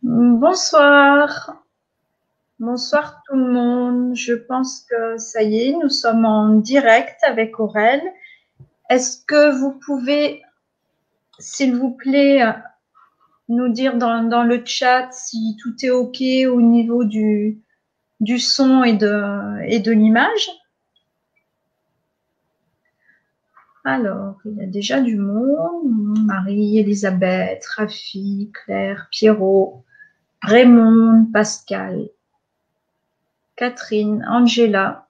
Bonsoir. Bonsoir tout le monde. Je pense que ça y est, nous sommes en direct avec Aurel. Est-ce que vous pouvez, s'il vous plaît, nous dire dans le chat si tout est OK au niveau du son et de l'image? Alors, il y a déjà du monde. Marie, Elisabeth, Rafi, Claire, Pierrot, Raymond, Pascal, Catherine, Angela.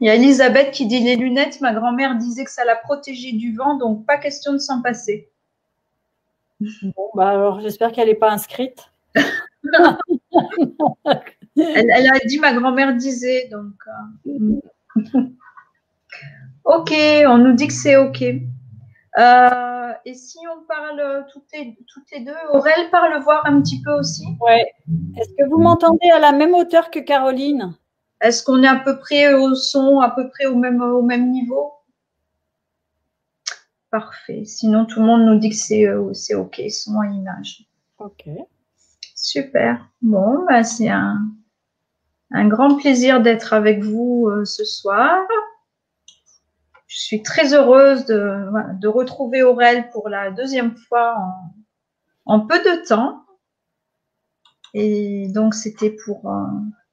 Il y a Elisabeth qui dit les lunettes, ma grand-mère disait que ça la protégeait du vent, donc pas question de s'en passer. Bon, bah alors j'espère qu'elle n'est pas inscrite. Elle a dit ma grand-mère disait, donc. Ok, on nous dit que c'est ok. Et si on parle toutes les deux, Aurel parle voir un petit peu aussi. Ouais. Est-ce que vous m'entendez à la même hauteur que Caroline? Est-ce qu'on est à peu près au son, à peu près au même niveau? Parfait. Sinon, tout le monde nous dit que c'est ok, son et image. Ok. Super. Bon, bah, c'est un grand plaisir d'être avec vous ce soir. Je suis très heureuse de retrouver Aurel pour la deuxième fois en peu de temps. Et donc, c'était pour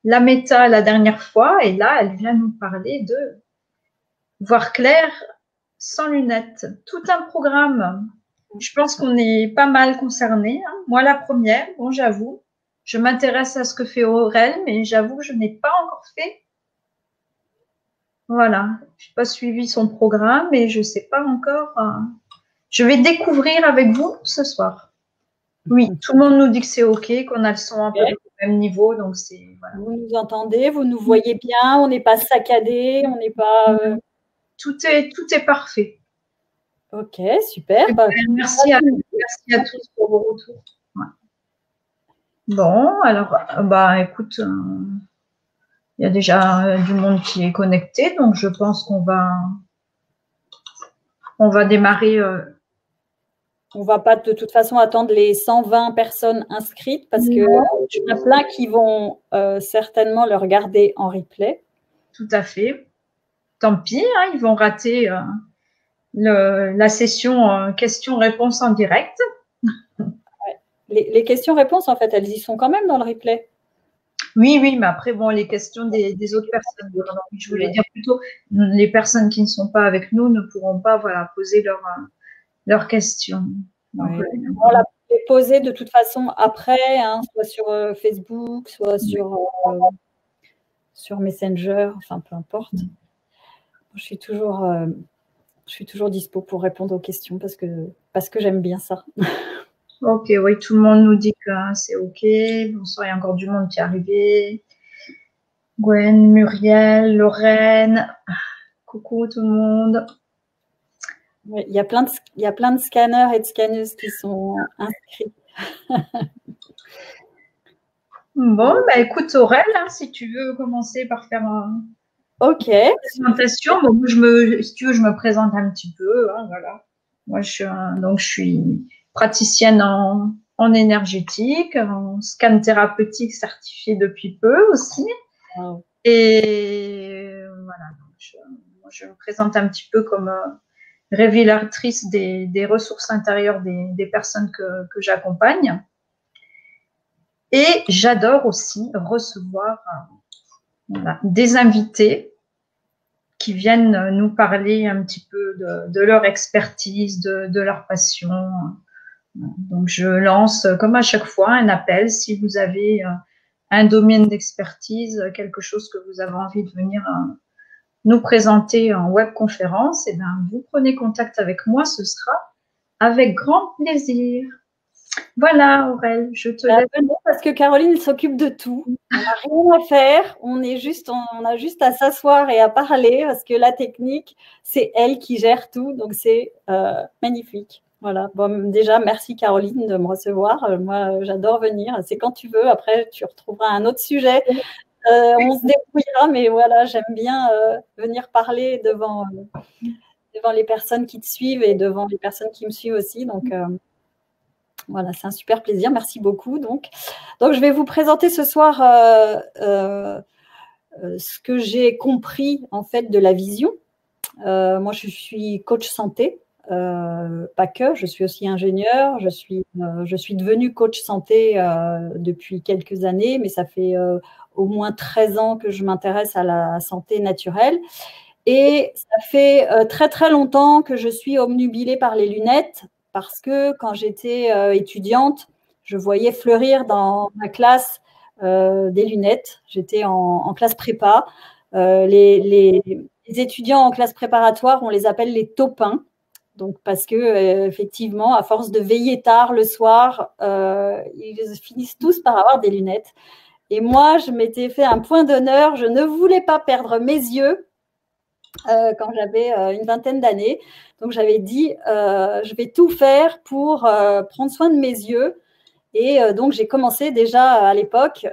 la méta la dernière fois. Et là, elle vient nous parler de voir clair sans lunettes. Tout un programme. Je pense qu'on est pas mal concernés. Hein. Moi, la première, bon, j'avoue, je m'intéresse à ce que fait Aurel, mais j'avoue que je n'ai pas encore fait. Voilà, je n'ai pas suivi son programme et je ne sais pas encore. Je vais découvrir avec vous ce soir. Oui, tout le monde nous dit que c'est OK, qu'on a le son un peu au même niveau, donc c'est. Voilà. Vous nous entendez, vous nous voyez bien, on n'est pas saccadé, on n'est pas. Tout est parfait. Ok, super. Merci à tous pour vos retours. Ouais. Bon, alors, bah, écoute, il y a déjà du monde qui est connecté, donc je pense qu'on va démarrer. On ne va pas de toute façon attendre les 120 personnes inscrites parce qu'il y en a plein qui vont certainement le regarder en replay. Tout à fait. Tant pis, hein, ils vont rater la session questions-réponses en direct. Ouais. Les questions-réponses, en fait, elles y sont quand même dans le replay. Oui, mais après, bon, les questions des autres personnes. Je voulais dire plutôt, les personnes qui ne sont pas avec nous ne pourront pas poser leurs questions. Donc, on l'a posé de toute façon après, hein, soit sur Facebook, soit sur Messenger, enfin peu importe. Je suis toujours dispo pour répondre aux questions parce que j'aime bien ça. Ok, oui, tout le monde nous dit que c'est ok. Bonsoir, il y a encore du monde qui est arrivé. Gwen, Muriel, Lorraine. Coucou tout le monde. Il y a plein de scanners et de scanneuses qui sont inscrits. Bon, bah écoute Aurel, hein, si tu veux commencer par faire une présentation. Bon, si tu veux, je me présente un petit peu. Hein, voilà. Moi, je suis praticienne en énergétique, en scan thérapeutique certifiée depuis peu aussi. Wow. Et voilà, je me présente un petit peu comme révélatrice des ressources intérieures des personnes que j'accompagne. Et j'adore aussi recevoir des invités qui viennent nous parler un petit peu de leur expertise, de leur passion. Donc, je lance, comme à chaque fois, un appel. Si vous avez un domaine d'expertise, quelque chose que vous avez envie de venir nous présenter en webconférence, eh bien, vous prenez contact avec moi, ce sera avec grand plaisir. Voilà, Aurel, je te laisse. Parce que Caroline s'occupe de tout. On n'a rien à faire. On a juste à s'asseoir et à parler parce que la technique, c'est elle qui gère tout. Donc, c'est magnifique. Voilà. Bon, déjà, merci Caroline de me recevoir. Moi, j'adore venir. C'est quand tu veux. Après, tu retrouveras un autre sujet. On se débrouillera, mais voilà, j'aime bien venir parler devant devant les personnes qui te suivent et devant les personnes qui me suivent aussi. Donc, voilà, c'est un super plaisir. Merci beaucoup. Donc je vais vous présenter ce soir ce que j'ai compris en fait de la vision. Moi, je suis coach santé, pas que, je suis aussi ingénieure. Je suis devenue coach santé depuis quelques années, mais ça fait au moins 13 ans que je m'intéresse à la santé naturelle. Et ça fait très, très longtemps que je suis obnubilée par les lunettes parce que quand j'étais étudiante, je voyais fleurir dans ma classe des lunettes. J'étais en classe prépa. Les étudiants en classe préparatoire, on les appelle les taupins. Donc, parce que effectivement, à force de veiller tard le soir, ils finissent tous par avoir des lunettes. Et moi, je m'étais fait un point d'honneur. Je ne voulais pas perdre mes yeux quand j'avais une vingtaine d'années. Donc, j'avais dit, je vais tout faire pour prendre soin de mes yeux. Et donc, j'ai commencé déjà à l'époque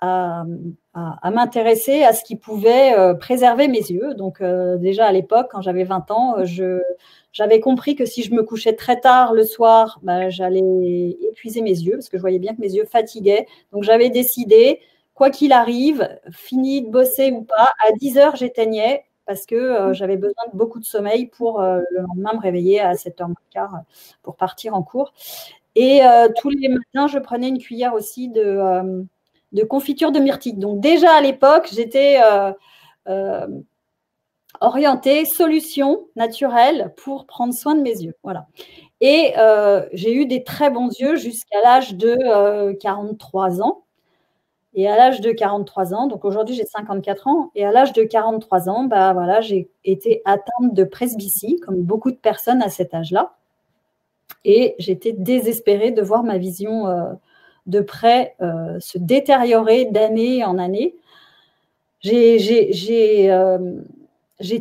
à m'intéresser à ce qui pouvait préserver mes yeux. Donc, déjà à l'époque, quand j'avais 20 ans, j'avais compris que si je me couchais très tard le soir, j'allais épuiser mes yeux parce que je voyais bien que mes yeux fatiguaient. Donc, j'avais décidé, quoi qu'il arrive, fini de bosser ou pas, à 10 heures, j'éteignais parce que j'avais besoin de beaucoup de sommeil pour le lendemain me réveiller à 7h15 pour partir en cours. Et tous les matins, je prenais une cuillère aussi de confiture de myrtille. Donc déjà à l'époque, j'étais orientée solution naturelle pour prendre soin de mes yeux. Voilà. Et j'ai eu des très bons yeux jusqu'à l'âge de 43 ans. Et à l'âge de 43 ans, donc aujourd'hui j'ai 54 ans, et à l'âge de 43 ans, voilà, j'ai été atteinte de presbytie, comme beaucoup de personnes à cet âge-là. Et j'étais désespérée de voir ma vision de près se détériorer d'année en année. J'ai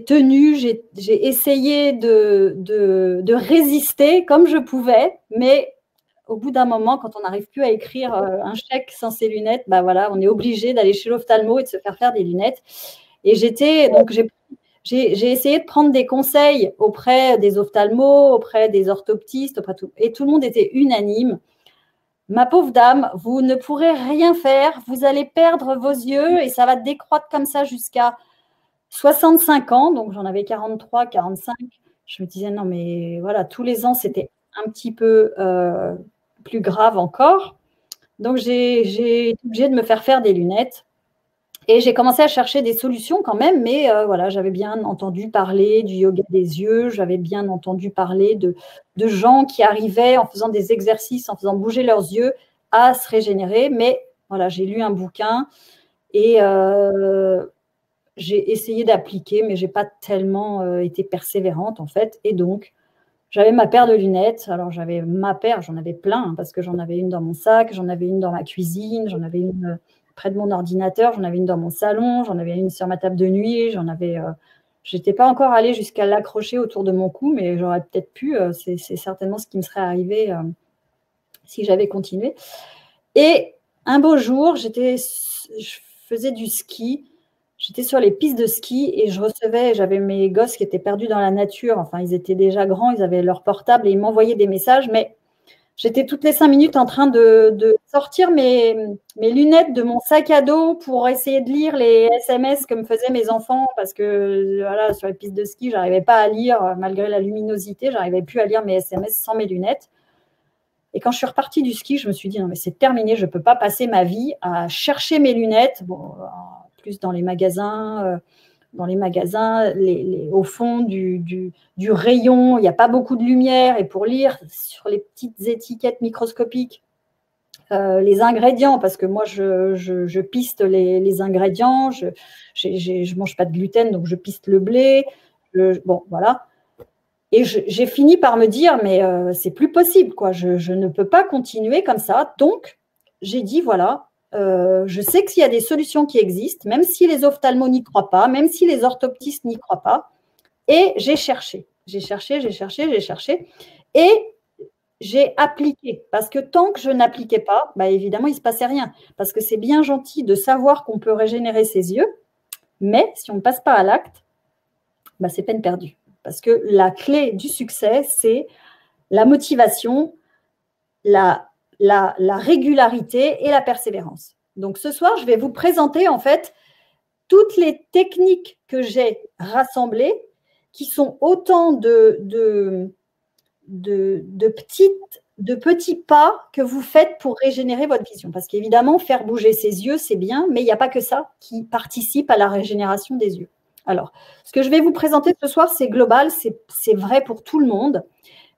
tenu, j'ai essayé de résister comme je pouvais, mais au bout d'un moment, quand on n'arrive plus à écrire un chèque sans ses lunettes, voilà, on est obligé d'aller chez l'ophtalmo et de se faire des lunettes. Et j'ai essayé de prendre des conseils auprès des ophtalmos, auprès des orthoptistes, et tout le monde était unanime. Ma pauvre dame, vous ne pourrez rien faire, vous allez perdre vos yeux et ça va décroître comme ça jusqu'à 65 ans. Donc, j'en avais 43, 45. Je me disais, non, mais voilà, tous les ans, c'était un petit peu plus grave encore. Donc, j'ai été obligée de me faire des lunettes. Et j'ai commencé à chercher des solutions quand même, mais voilà, j'avais bien entendu parler du yoga des yeux, j'avais bien entendu parler de gens qui arrivaient en faisant des exercices, en faisant bouger leurs yeux, à se régénérer. Mais voilà, j'ai lu un bouquin et j'ai essayé d'appliquer, mais je n'ai pas tellement été persévérante en fait. Et donc, j'avais ma paire de lunettes. Alors, j'avais ma paire, j'en avais plein, hein, parce que j'en avais une dans mon sac, j'en avais une dans ma cuisine, j'en avais une près de mon ordinateur, j'en avais une dans mon salon, j'en avais une sur ma table de nuit, j'étais pas encore allée jusqu'à l'accrocher autour de mon cou, mais j'aurais peut-être pu, c'est certainement ce qui me serait arrivé si j'avais continué. Et un beau jour, je faisais du ski, j'étais sur les pistes de ski et j'avais mes gosses qui étaient perdus dans la nature, enfin ils étaient déjà grands, ils avaient leur portable et ils m'envoyaient des messages, mais j'étais toutes les 5 minutes en train de sortir mes lunettes de mon sac à dos pour essayer de lire les SMS que me faisaient mes enfants parce que voilà, sur les pistes de ski, je n'arrivais pas à lire, malgré la luminosité, je n'arrivais plus à lire mes SMS sans mes lunettes. Et quand je suis repartie du ski, je me suis dit, non mais c'est terminé, je ne peux pas passer ma vie à chercher mes lunettes, plus dans les magasins, au fond du rayon, il n'y a pas beaucoup de lumière. Et pour lire sur les petites étiquettes microscopiques, les ingrédients, parce que moi, je piste les ingrédients. Je ne mange pas de gluten, donc je piste le blé. Bon, voilà. Et j'ai fini par me dire, mais c'est plus possible, quoi. Je ne peux pas continuer comme ça. Donc, j'ai dit, voilà, je sais qu'il y a des solutions qui existent, même si les ophtalmos n'y croient pas, même si les orthoptistes n'y croient pas. Et j'ai cherché. Et j'ai appliqué. Parce que tant que je n'appliquais pas, évidemment, il ne se passait rien. Parce que c'est bien gentil de savoir qu'on peut régénérer ses yeux, mais si on ne passe pas à l'acte, bah, c'est peine perdue. Parce que la clé du succès, c'est la motivation, la régularité et la persévérance. Donc, ce soir, je vais vous présenter en fait toutes les techniques que j'ai rassemblées qui sont autant de petits pas que vous faites pour régénérer votre vision. Parce qu'évidemment, faire bouger ses yeux, c'est bien, mais il n'y a pas que ça qui participe à la régénération des yeux. Alors, ce que je vais vous présenter ce soir, c'est global, c'est vrai pour tout le monde,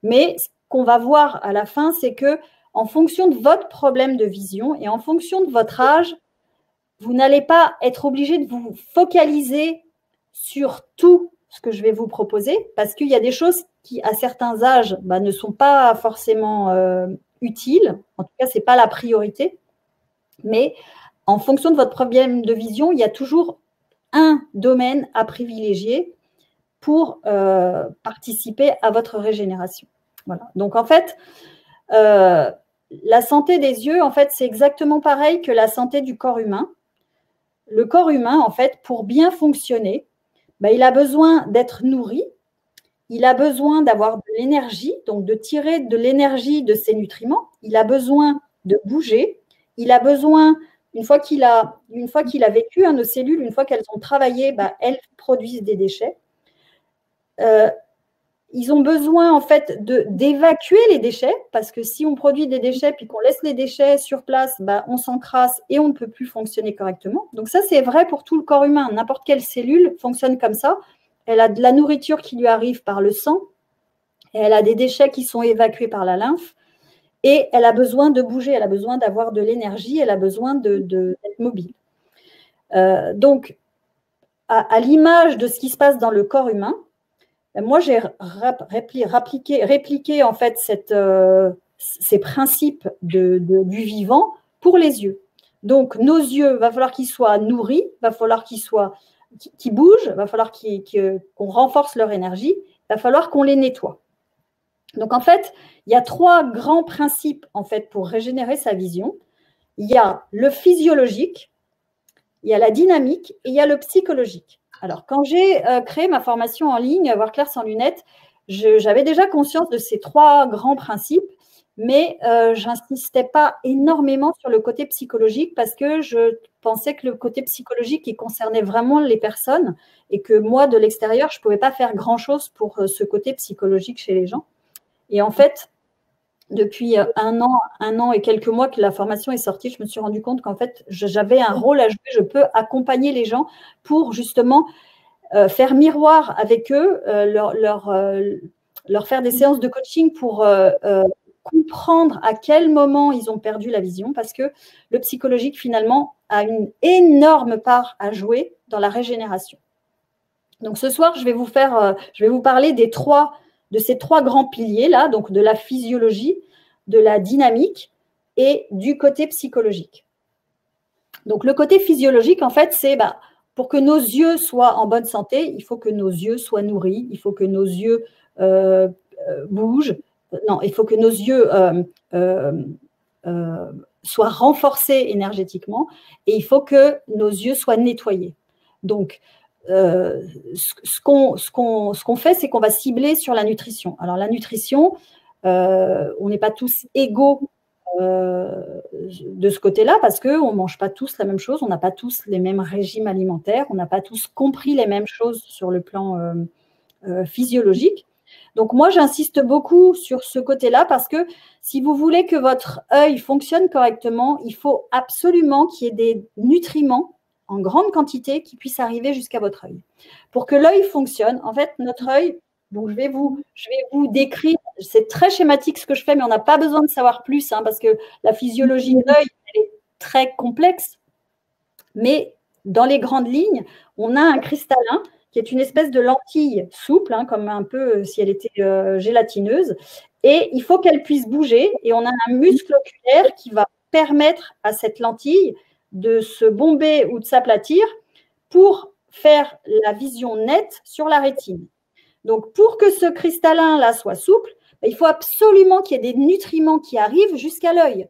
mais ce qu'on va voir à la fin, c'est que en fonction de votre problème de vision et en fonction de votre âge, vous n'allez pas être obligé de vous focaliser sur tout ce que je vais vous proposer, parce qu'il y a des choses qui, à certains âges, bah, ne sont pas forcément utiles. En tout cas, ce n'est pas la priorité. Mais en fonction de votre problème de vision, il y a toujours un domaine à privilégier pour participer à votre régénération. Voilà. Donc, en fait, la santé des yeux, en fait, c'est exactement pareil que la santé du corps humain. Le corps humain, en fait, pour bien fonctionner, bah, il a besoin d'être nourri, il a besoin d'avoir de l'énergie, donc de tirer de l'énergie de ses nutriments, il a besoin de bouger, il a besoin, une fois qu'il a vécu, nos cellules, une fois qu'elles ont travaillé, bah, elles produisent des déchets. Ils ont besoin en fait d'évacuer les déchets, parce que si on produit des déchets puis qu'on laisse les déchets sur place, bah, on s'encrasse et on ne peut plus fonctionner correctement. Donc ça, c'est vrai pour tout le corps humain. N'importe quelle cellule fonctionne comme ça. Elle a de la nourriture qui lui arrive par le sang, et elle a des déchets qui sont évacués par la lymphe, et elle a besoin de bouger, elle a besoin d'avoir de l'énergie, elle a besoin d'être mobile. Donc, à l'image de ce qui se passe dans le corps humain, moi, j'ai répliqué en fait ces principes du vivant pour les yeux. Donc, nos yeux, il va falloir qu'ils soient nourris, il va falloir qu'ils bougent, il va falloir qu'on renforce leur énergie, il va falloir qu'on les nettoie. Donc, en fait, il y a 3 grands principes en fait pour régénérer sa vision. Il y a le physiologique, il y a la dynamique et il y a le psychologique. Alors, quand j'ai créé ma formation en ligne, Voir clair sans lunettes, j'avais déjà conscience de ces 3 grands principes, mais je n'insistais pas énormément sur le côté psychologique parce que je pensais que le côté psychologique, il concernait vraiment les personnes et que moi, de l'extérieur, je ne pouvais pas faire grand-chose pour ce côté psychologique chez les gens. Et en fait, depuis un an et quelques mois que la formation est sortie, je me suis rendu compte qu'en fait, j'avais un rôle à jouer. Je peux accompagner les gens pour justement faire miroir avec eux, leur faire des séances de coaching pour comprendre à quel moment ils ont perdu la vision, parce que le psychologique, finalement, a une énorme part à jouer dans la régénération. Donc, ce soir, je vais vous parler de ces 3 grands piliers-là, donc de la physiologie, de la dynamique et du côté psychologique. Donc, le côté physiologique, en fait, c'est pour que nos yeux soient en bonne santé, il faut que nos yeux soient nourris, il faut que nos yeux bougent, non, il faut que nos yeux soient renforcés énergétiquement et il faut que nos yeux soient nettoyés. Donc, ce qu'on fait, c'est qu'on va cibler sur la nutrition. Alors, la nutrition, on n'est pas tous égaux de ce côté-là parce qu'on ne mange pas tous la même chose, on n'a pas tous les mêmes régimes alimentaires, on n'a pas tous compris les mêmes choses sur le plan physiologique. Donc, moi, j'insiste beaucoup sur ce côté-là parce que si vous voulez que votre œil fonctionne correctement, il faut absolument qu'il y ait des nutriments en grande quantité qui puissent arriver jusqu'à votre œil. Pour que l'œil fonctionne, en fait, notre œil, donc je vais vous décrire, c'est très schématique ce que je fais, mais on n'a pas besoin de savoir plus, parce que la physiologie de l'œil, elle est très complexe. Mais dans les grandes lignes, on a un cristallin qui est une espèce de lentille souple, comme un peu si elle était gélatineuse, et il faut qu'elle puisse bouger, et on a un muscle oculaire qui va permettre à cette lentille de se bomber ou de s'aplatir pour faire la vision nette sur la rétine. Donc, pour que ce cristallin-là soit souple, il faut absolument qu'il y ait des nutriments qui arrivent jusqu'à l'œil.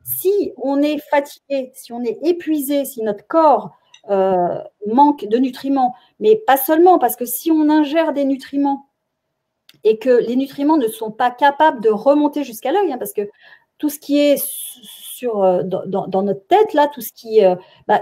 Si on est fatigué, si on est épuisé, si notre corps manque de nutriments, mais pas seulement, parce que si on ingère des nutriments et que les nutriments ne sont pas capables de remonter jusqu'à l'œil, parce que tout ce qui est dans notre tête, là, tout ce qui,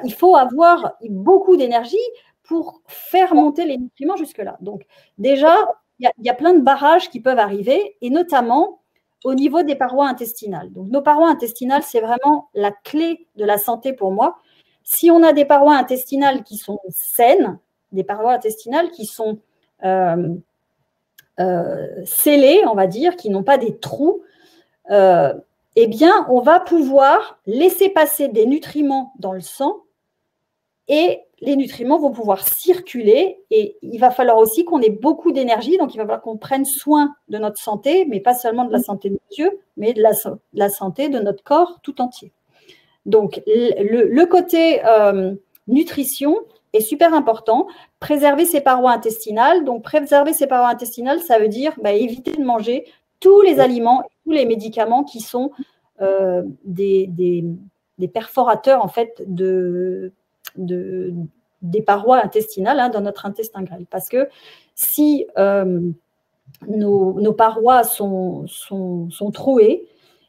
il faut avoir beaucoup d'énergie pour faire monter les nutriments jusque-là. Donc, déjà, il y a plein de barrages qui peuvent arriver, et notamment au niveau des parois intestinales. Donc, nos parois intestinales, c'est vraiment la clé de la santé pour moi. Si on a des parois intestinales qui sont saines, des parois intestinales qui sont scellées, on va dire, qui n'ont pas des trous, eh bien, on va pouvoir laisser passer des nutriments dans le sang et les nutriments vont pouvoir circuler. Et il va falloir aussi qu'on ait beaucoup d'énergie, donc il va falloir qu'on prenne soin de notre santé, mais pas seulement de la santé de nos yeux, mais de la santé de notre corps tout entier. Donc, le côté nutrition est super important. Préserver ses parois intestinales. Donc, préserver ses parois intestinales, ça veut dire éviter de manger tous les aliments, tous les médicaments qui sont des perforateurs en fait des parois intestinales dans notre intestin grêle. Parce que si nos parois sont trouées,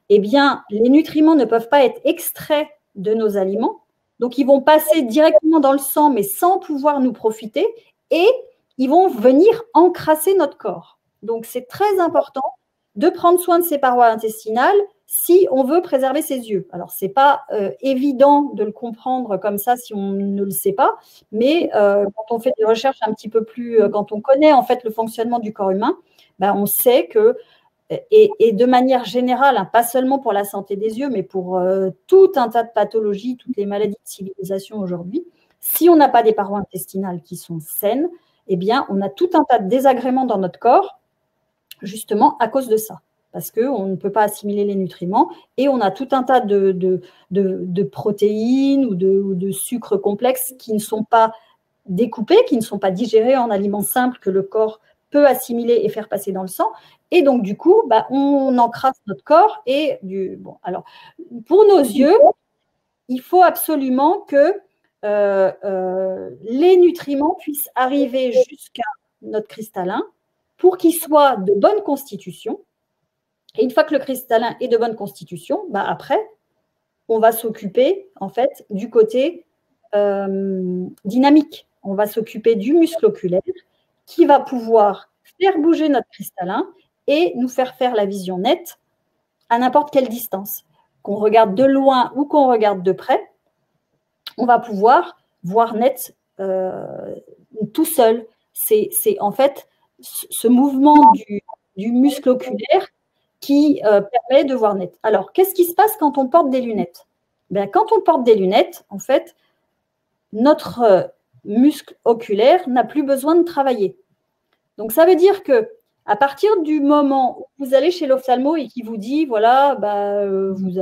eh bien, les nutriments ne peuvent pas être extraits de nos aliments. Donc, ils vont passer directement dans le sang, mais sans pouvoir nous profiter. Et ils vont venir encrasser notre corps. Donc, c'est très important de prendre soin de ces parois intestinales si on veut préserver ses yeux. Alors, ce n'est pas évident de le comprendre comme ça si on ne le sait pas, mais quand on fait des recherches un petit peu plus, quand on connaît en fait le fonctionnement du corps humain, on sait que, et de manière générale, pas seulement pour la santé des yeux, mais pour tout un tas de pathologies, toutes les maladies de civilisation aujourd'hui, si on n'a pas des parois intestinales qui sont saines, eh bien, on a tout un tas de désagréments dans notre corps, justement à cause de ça. Parce qu'on ne peut pas assimiler les nutriments et on a tout un tas de protéines ou de sucres complexes qui ne sont pas découpés, qui ne sont pas digérés en aliments simples que le corps peut assimiler et faire passer dans le sang. Et donc, du coup, on encrasse notre corps. Alors, pour nos yeux, il faut absolument que les nutriments puissent arriver jusqu'à notre cristallin pour qu'il soit de bonne constitution. Et une fois que le cristallin est de bonne constitution, après, on va s'occuper en fait du côté dynamique. On va s'occuper du muscle oculaire qui va pouvoir faire bouger notre cristallin et nous faire la vision nette à n'importe quelle distance. Qu'on regarde de loin ou qu'on regarde de près, on va pouvoir voir net tout seul. C'est en fait ce mouvement du muscle oculaire qui permet de voir net. Alors, qu'est-ce qui se passe quand on porte des lunettes? Quand on porte des lunettes, en fait, notre muscle oculaire n'a plus besoin de travailler. Donc, ça veut dire que à partir du moment où vous allez chez l'ophtalmo et qu'il vous dit, voilà, vous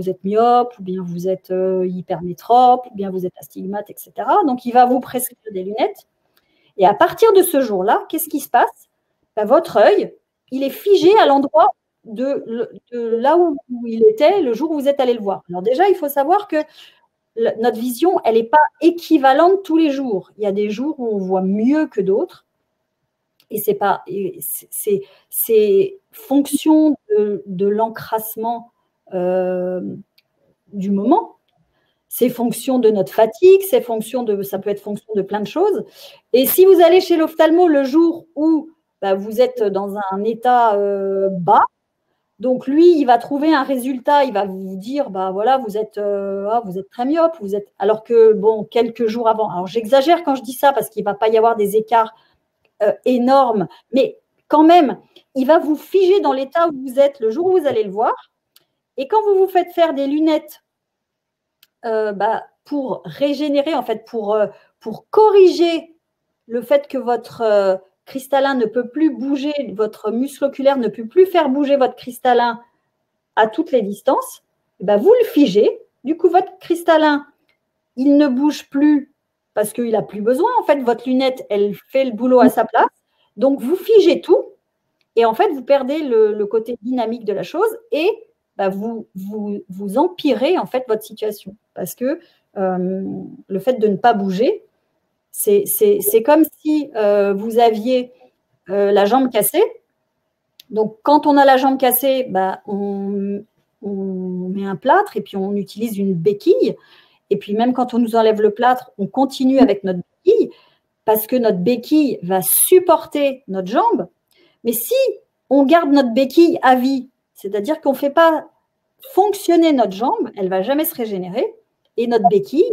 êtes myope, ou bien vous êtes hypermétrope, ou bien vous êtes astigmate, etc. Donc, il va vous prescrire des lunettes. Et à partir de ce jour-là, qu'est-ce qui se passe? Votre œil, il est figé à l'endroit de là où il était le jour où vous êtes allé le voir. Alors déjà, il faut savoir que notre vision, elle n'est pas équivalente tous les jours. Il y a des jours où on voit mieux que d'autres. Et c'est fonction de l'encrassement du moment. C'est fonction de notre fatigue, ça peut être fonction de plein de choses. Et si vous allez chez l'ophtalmo le jour où vous êtes dans un état bas, donc lui, il va trouver un résultat, il va vous dire, voilà, vous êtes très myope, alors que, quelques jours avant, alors j'exagère quand je dis ça parce qu'il ne va pas y avoir des écarts énormes, mais quand même, il va vous figer dans l'état où vous êtes le jour où vous allez le voir. Et quand vous vous faites faire des lunettes pour régénérer, en fait, pour corriger le fait que votre cristallin ne peut plus bouger, votre muscle oculaire ne peut plus faire bouger votre cristallin à toutes les distances, vous le figez. Du coup, votre cristallin, il ne bouge plus parce qu'il n'a plus besoin. En fait, votre lunette, elle fait le boulot à sa place. Donc, vous figez tout et en fait, vous perdez le côté dynamique de la chose et vous empirez en fait votre situation parce que le fait de ne pas bouger, c'est comme si vous aviez la jambe cassée. Donc, quand on a la jambe cassée, on met un plâtre et puis on utilise une béquille. Et puis, même quand on nous enlève le plâtre, on continue avec notre béquille parce que notre béquille va supporter notre jambe. Mais si on garde notre béquille à vie, c'est-à-dire qu'on ne fait pas fonctionner notre jambe, elle ne va jamais se régénérer. Et notre béquille,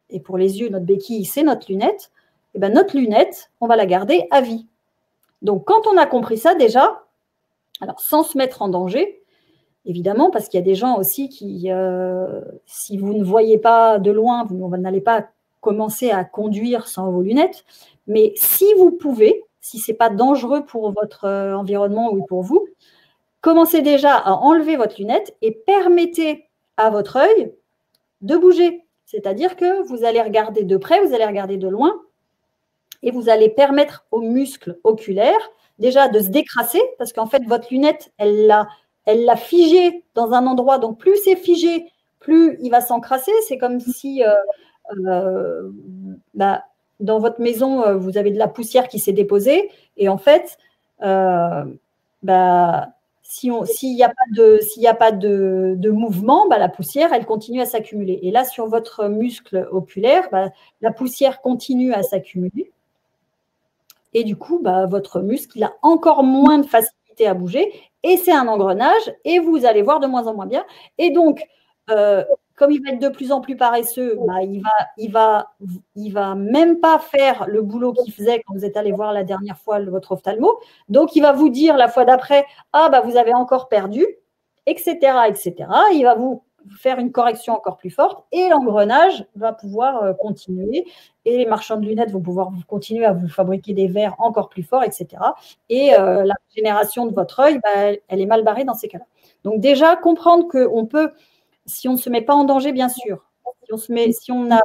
et pour les yeux, notre béquille, c'est notre lunette, et bien notre lunette, on va la garder à vie. Donc, quand on a compris ça déjà, alors sans se mettre en danger, évidemment, parce qu'il y a des gens aussi qui, si vous ne voyez pas de loin, vous n'allez pas commencer à conduire sans vos lunettes, mais si vous pouvez, si ce n'est pas dangereux pour votre environnement ou pour vous, commencez déjà à enlever votre lunette et permettez à votre œil de bouger. C'est-à-dire que vous allez regarder de près, vous allez regarder de loin et vous allez permettre aux muscles oculaires déjà de se décrasser parce qu'en fait, votre lunette, elle l'a figé dans un endroit. Donc, plus c'est figé, plus il va s'encrasser. C'est comme si dans votre maison, vous avez de la poussière qui s'est déposée. Et en fait, s'il n'y a pas de mouvement, la poussière, elle continue à s'accumuler. Et là, sur votre muscle oculaire, la poussière continue à s'accumuler. Et du coup, votre muscle, il a encore moins de facilité à bouger. Et c'est un engrenage. Et vous allez voir de moins en moins bien. Et donc, comme il va être de plus en plus paresseux, il va même pas faire le boulot qu'il faisait quand vous êtes allé voir la dernière fois votre ophtalmo. Donc, il va vous dire la fois d'après, vous avez encore perdu, etc., etc. Il va vous faire une correction encore plus forte et l'engrenage va pouvoir continuer et les marchands de lunettes vont pouvoir continuer à vous fabriquer des verres encore plus forts, etc. Et la régénération de votre œil, elle est mal barrée dans ces cas-là. Donc, déjà, comprendre qu'on peut, si on ne se met pas en danger, bien sûr. Si on a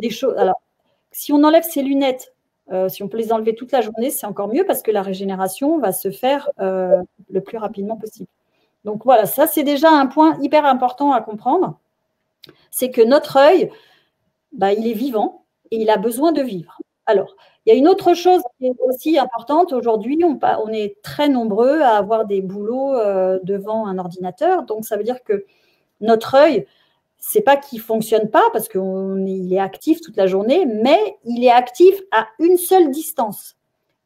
des choses. Alors, si on enlève ses lunettes, si on peut les enlever toute la journée, c'est encore mieux parce que la régénération va se faire le plus rapidement possible. Donc voilà, ça c'est déjà un point hyper important à comprendre. C'est que notre œil, il est vivant et il a besoin de vivre. Alors, il y a une autre chose qui est aussi importante. Aujourd'hui, on est très nombreux à avoir des boulots devant un ordinateur. Donc, ça veut dire que notre œil, c'est pas qu'il ne fonctionne pas parce qu'il est actif toute la journée, mais il est actif à une seule distance.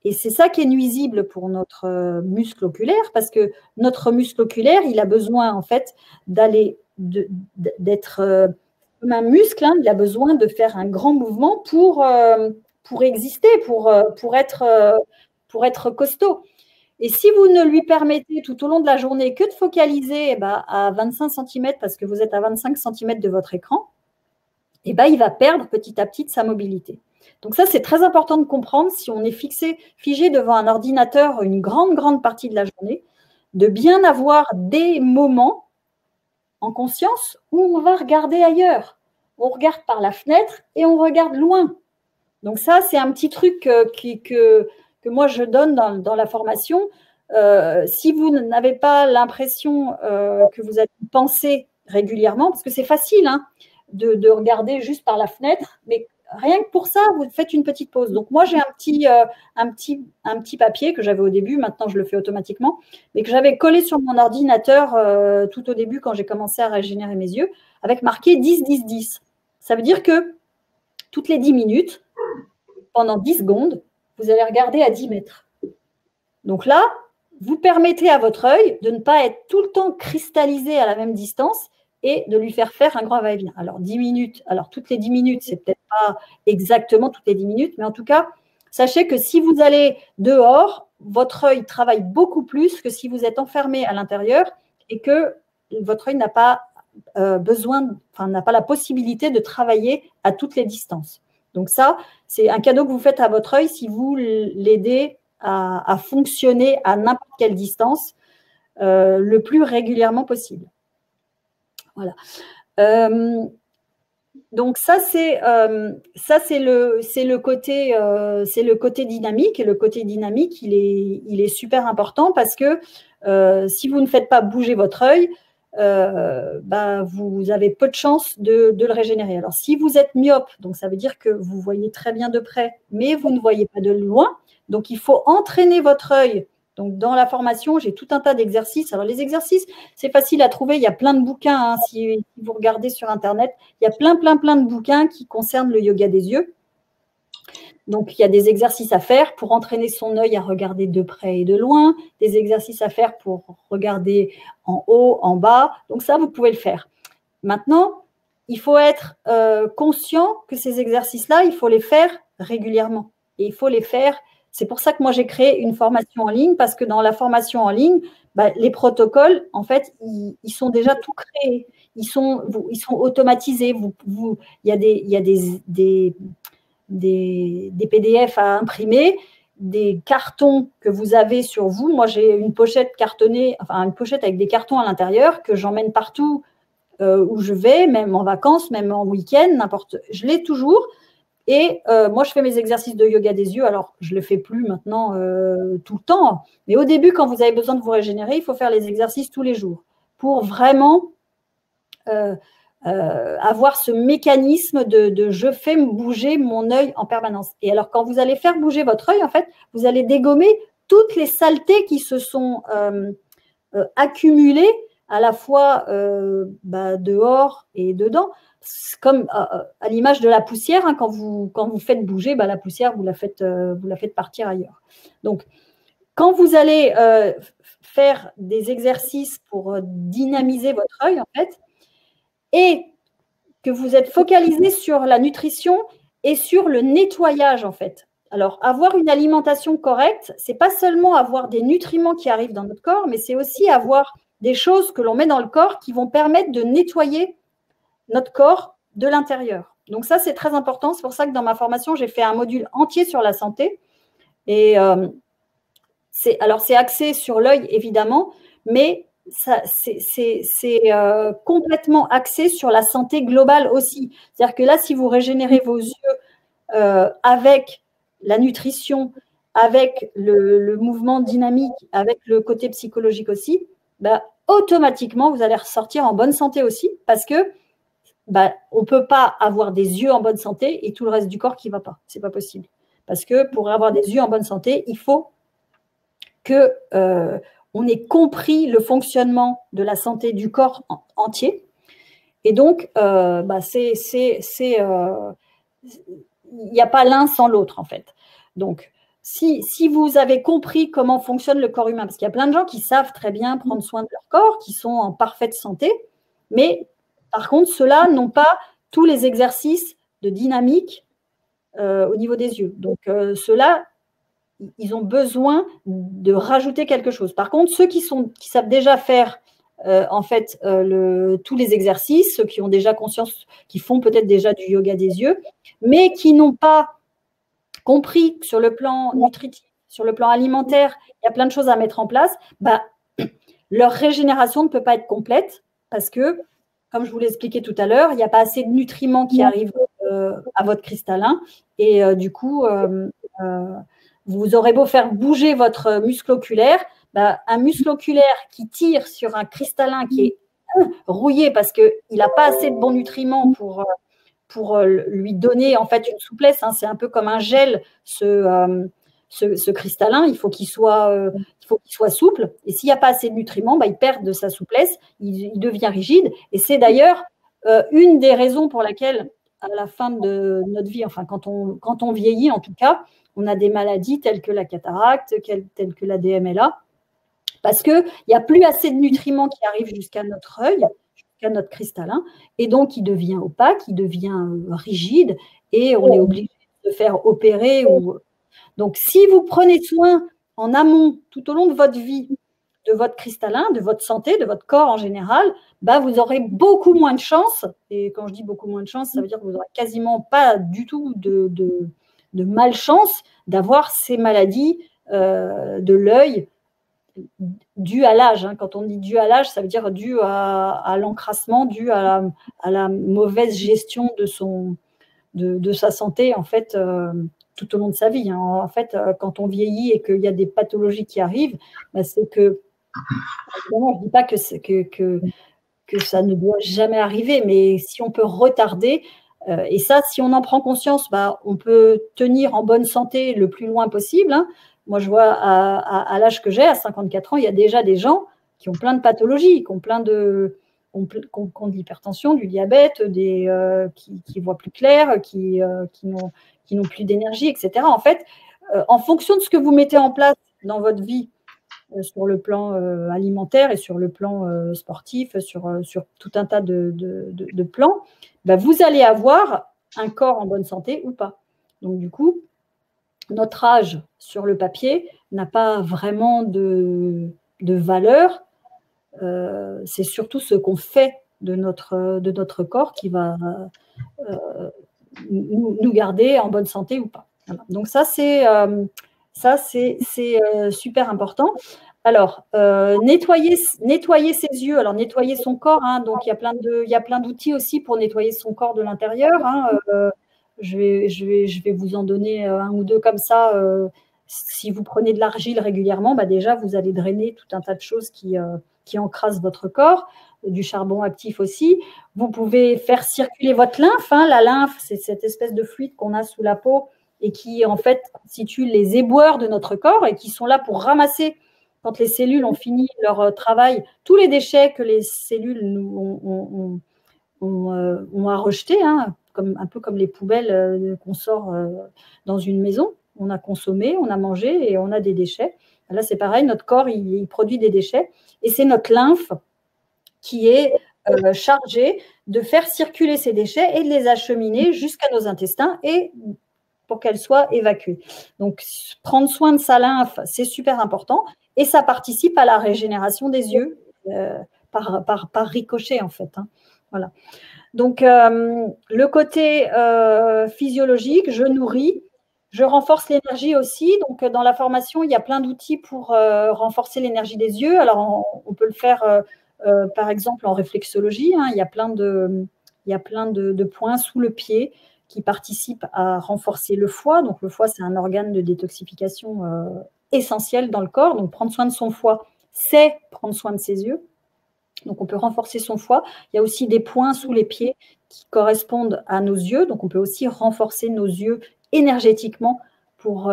Et c'est ça qui est nuisible pour notre muscle oculaire parce que notre muscle oculaire, il a besoin en fait d'être comme un muscle, il a besoin de faire un grand mouvement pour exister, pour être costaud. Et si vous ne lui permettez tout au long de la journée que de focaliser à 25 cm parce que vous êtes à 25 cm de votre écran, il va perdre petit à petit sa mobilité. Donc ça, c'est très important de comprendre si on est figé devant un ordinateur une grande partie de la journée, de bien avoir des moments en conscience où on va regarder ailleurs. On regarde par la fenêtre et on regarde loin. Donc ça, c'est un petit truc que moi, je donne dans la formation. Si vous n'avez pas l'impression que vous allez penser régulièrement, parce que c'est facile de regarder juste par la fenêtre, mais rien que pour ça, vous faites une petite pause. Donc moi, j'ai un petit papier que j'avais au début, maintenant je le fais automatiquement, mais que j'avais collé sur mon ordinateur tout au début quand j'ai commencé à régénérer mes yeux, avec marqué 10-10-10. Ça veut dire que toutes les 10 minutes, pendant 10 secondes, vous allez regarder à 10 mètres. Donc là, vous permettez à votre œil de ne pas être tout le temps cristallisé à la même distance et de lui faire un grand va-et-vient. Alors, 10 minutes, alors toutes les 10 minutes, c'est peut-être pas exactement toutes les 10 minutes, mais en tout cas, sachez que si vous allez dehors, votre œil travaille beaucoup plus que si vous êtes enfermé à l'intérieur et que votre œil n'a pas n'a pas la possibilité de travailler à toutes les distances. Donc ça, c'est un cadeau que vous faites à votre œil si vous l'aidez à fonctionner à n'importe quelle distance le plus régulièrement possible. Voilà. Donc ça, c'est le côté dynamique. Et le côté dynamique, il est super important parce que si vous ne faites pas bouger votre œil, vous avez peu de chances de le régénérer. Alors, si vous êtes myope, donc ça veut dire que vous voyez très bien de près, mais vous ne voyez pas de loin, donc il faut entraîner votre œil. Donc, dans la formation, j'ai tout un tas d'exercices. Alors, les exercices, c'est facile à trouver. Il y a plein de bouquins. Hein, si vous regardez sur Internet, il y a plein de bouquins qui concernent le yoga des yeux. Donc, il y a des exercices à faire pour entraîner son œil à regarder de près et de loin, des exercices à faire pour regarder en haut, en bas. Donc, ça, vous pouvez le faire. Maintenant, il faut être conscient que ces exercices-là, il faut les faire régulièrement. Et il faut les faire. C'est pour ça que moi, j'ai créé une formation en ligne, parce que dans la formation en ligne, les protocoles, en fait, ils sont déjà tout créés. Ils sont automatisés. Il y a des PDF à imprimer, des cartons que vous avez sur vous. Moi, j'ai une pochette cartonnée, enfin une pochette avec des cartons à l'intérieur que j'emmène partout où je vais, même en vacances, même en week-end, n'importe. Je l'ai toujours. Et moi, je fais mes exercices de yoga des yeux. Alors, je ne le fais plus maintenant tout le temps. Mais au début, quand vous avez besoin de vous régénérer, il faut faire les exercices tous les jours pour vraiment avoir ce mécanisme de je fais bouger mon œil en permanence. Et alors, quand vous allez faire bouger votre œil, en fait, vous allez dégommer toutes les saletés qui se sont accumulées à la fois dehors et dedans, comme à l'image de la poussière. Hein, quand vous faites bouger, la poussière, vous la faites partir ailleurs. Donc, quand vous allez faire des exercices pour dynamiser votre œil, en fait, et que vous êtes focalisé sur la nutrition et sur le nettoyage, en fait. Alors, avoir une alimentation correcte, ce n'est pas seulement avoir des nutriments qui arrivent dans notre corps, mais c'est aussi avoir des choses que l'on met dans le corps qui vont permettre de nettoyer notre corps de l'intérieur. Donc ça, c'est très important. C'est pour ça que dans ma formation, j'ai fait un module entier sur la santé. Et c'est axé sur l'œil, évidemment, mais c'est complètement axé sur la santé globale aussi. C'est-à-dire que là, si vous régénérez vos yeux avec la nutrition, avec le mouvement dynamique, avec le côté psychologique aussi, automatiquement, vous allez ressortir en bonne santé aussi, parce que on ne peut pas avoir des yeux en bonne santé et tout le reste du corps qui ne va pas. Ce n'est pas possible. Parce que pour avoir des yeux en bonne santé, il faut que on ait compris le fonctionnement de la santé du corps entier. Et donc, il n'y a pas l'un sans l'autre, en fait. Donc, si vous avez compris comment fonctionne le corps humain, parce qu'il y a plein de gens qui savent très bien prendre soin de leur corps, qui sont en parfaite santé, mais par contre, ceux-là n'ont pas tous les exercices de dynamique au niveau des yeux. Donc, ceux-là, ils ont besoin de rajouter quelque chose. Par contre, ceux qui savent déjà faire tous les exercices, ceux qui ont déjà conscience, qui font peut-être déjà du yoga des yeux, mais qui n'ont pas compris sur le plan nutritif, sur le plan alimentaire, il y a plein de choses à mettre en place, leur régénération ne peut pas être complète parce que, comme je vous l'ai expliqué tout à l'heure, il n'y a pas assez de nutriments qui arrivent à votre cristallin et du coup, vous aurez beau faire bouger votre muscle oculaire, un muscle oculaire qui tire sur un cristallin qui est rouillé parce qu'il n'a pas assez de bons nutriments pour lui donner en fait une souplesse. Hein. C'est un peu comme un gel, ce cristallin. Il faut qu'il soit souple. Et s'il n'y a pas assez de nutriments, il perd de sa souplesse, il devient rigide. Et c'est d'ailleurs une des raisons pour laquelle, à la fin de notre vie, enfin quand on vieillit en tout cas, on a des maladies telles que la cataracte, telles que la DMLA, parce qu'il n'y a plus assez de nutriments qui arrivent jusqu'à notre œil, jusqu'à notre cristallin, et donc il devient opaque, il devient rigide, et on est obligé de faire opérer. Donc, si vous prenez soin en amont, tout au long de votre vie, de votre cristallin, de votre santé, de votre corps en général, vous aurez beaucoup moins de chance, et quand je dis beaucoup moins de chance, ça veut dire que vous n'aurez quasiment pas du tout de malchance d'avoir ces maladies de l'œil dues à l'âge. Hein. Quand on dit dû à l'âge, ça veut dire dû à l'encrassement, dû à la mauvaise gestion de sa santé, en fait, tout au long de sa vie. Hein. En fait, quand on vieillit et qu'il y a des pathologies qui arrivent, c'est que, évidemment, je ne dis pas que que ça ne doit jamais arriver, mais si on peut retarder, et ça, si on en prend conscience, bah, on peut tenir en bonne santé le plus loin possible, hein. Moi, je vois à l'âge que j'ai, à 54 ans, il y a déjà des gens qui ont plein de pathologies, qui ont plein de l'hypertension, du diabète, qui voient plus clair, qui n'ont plus d'énergie, etc. En fait, en fonction de ce que vous mettez en place dans votre vie, sur le plan alimentaire et sur le plan sportif, sur tout un tas de plans, bah, vous allez avoir un corps en bonne santé ou pas. Donc, du coup, notre âge sur le papier n'a pas vraiment de valeur. C'est surtout ce qu'on fait de notre corps qui va nous garder en bonne santé ou pas. Voilà. Donc ça, c'est super important. Alors, nettoyer ses yeux, alors nettoyer son corps, hein, donc il y a plein d'outils aussi pour nettoyer son corps de l'intérieur, hein, je vais vous en donner un ou deux comme ça. Si vous prenez de l'argile régulièrement, bah déjà, vous allez drainer tout un tas de choses qui encrassent votre corps, du charbon actif aussi. Vous pouvez faire circuler votre lymphe, hein. La lymphe, c'est cette espèce de fluide qu'on a sous la peau et qui, en fait, constitue les éboueurs de notre corps et qui sont là pour ramasser, quand les cellules ont fini leur travail, tous les déchets que les cellules ont à rejeter, hein, un peu comme les poubelles qu'on sort dans une maison. On a consommé, on a mangé et on a des déchets. Là, c'est pareil, notre corps, il produit des déchets et c'est notre lymphe qui est chargée de faire circuler ces déchets et de les acheminer jusqu'à nos intestins et pour qu'elles soient évacuées. Donc, prendre soin de sa lymphe, c'est super important et ça participe à la régénération des yeux par ricochet, en fait, hein. Voilà. Donc, le côté physiologique, je nourris, je renforce l'énergie aussi. Donc, dans la formation, il y a plein d'outils pour renforcer l'énergie des yeux. Alors, on peut le faire, par exemple, en réflexologie, hein. Il y a plein de points sous le pied qui participent à renforcer le foie. Donc, le foie, c'est un organe de détoxification essentiel dans le corps. Donc, prendre soin de son foie, c'est prendre soin de ses yeux. Donc, on peut renforcer son foie. Il y a aussi des points sous les pieds qui correspondent à nos yeux. Donc, on peut aussi renforcer nos yeux énergétiquement pour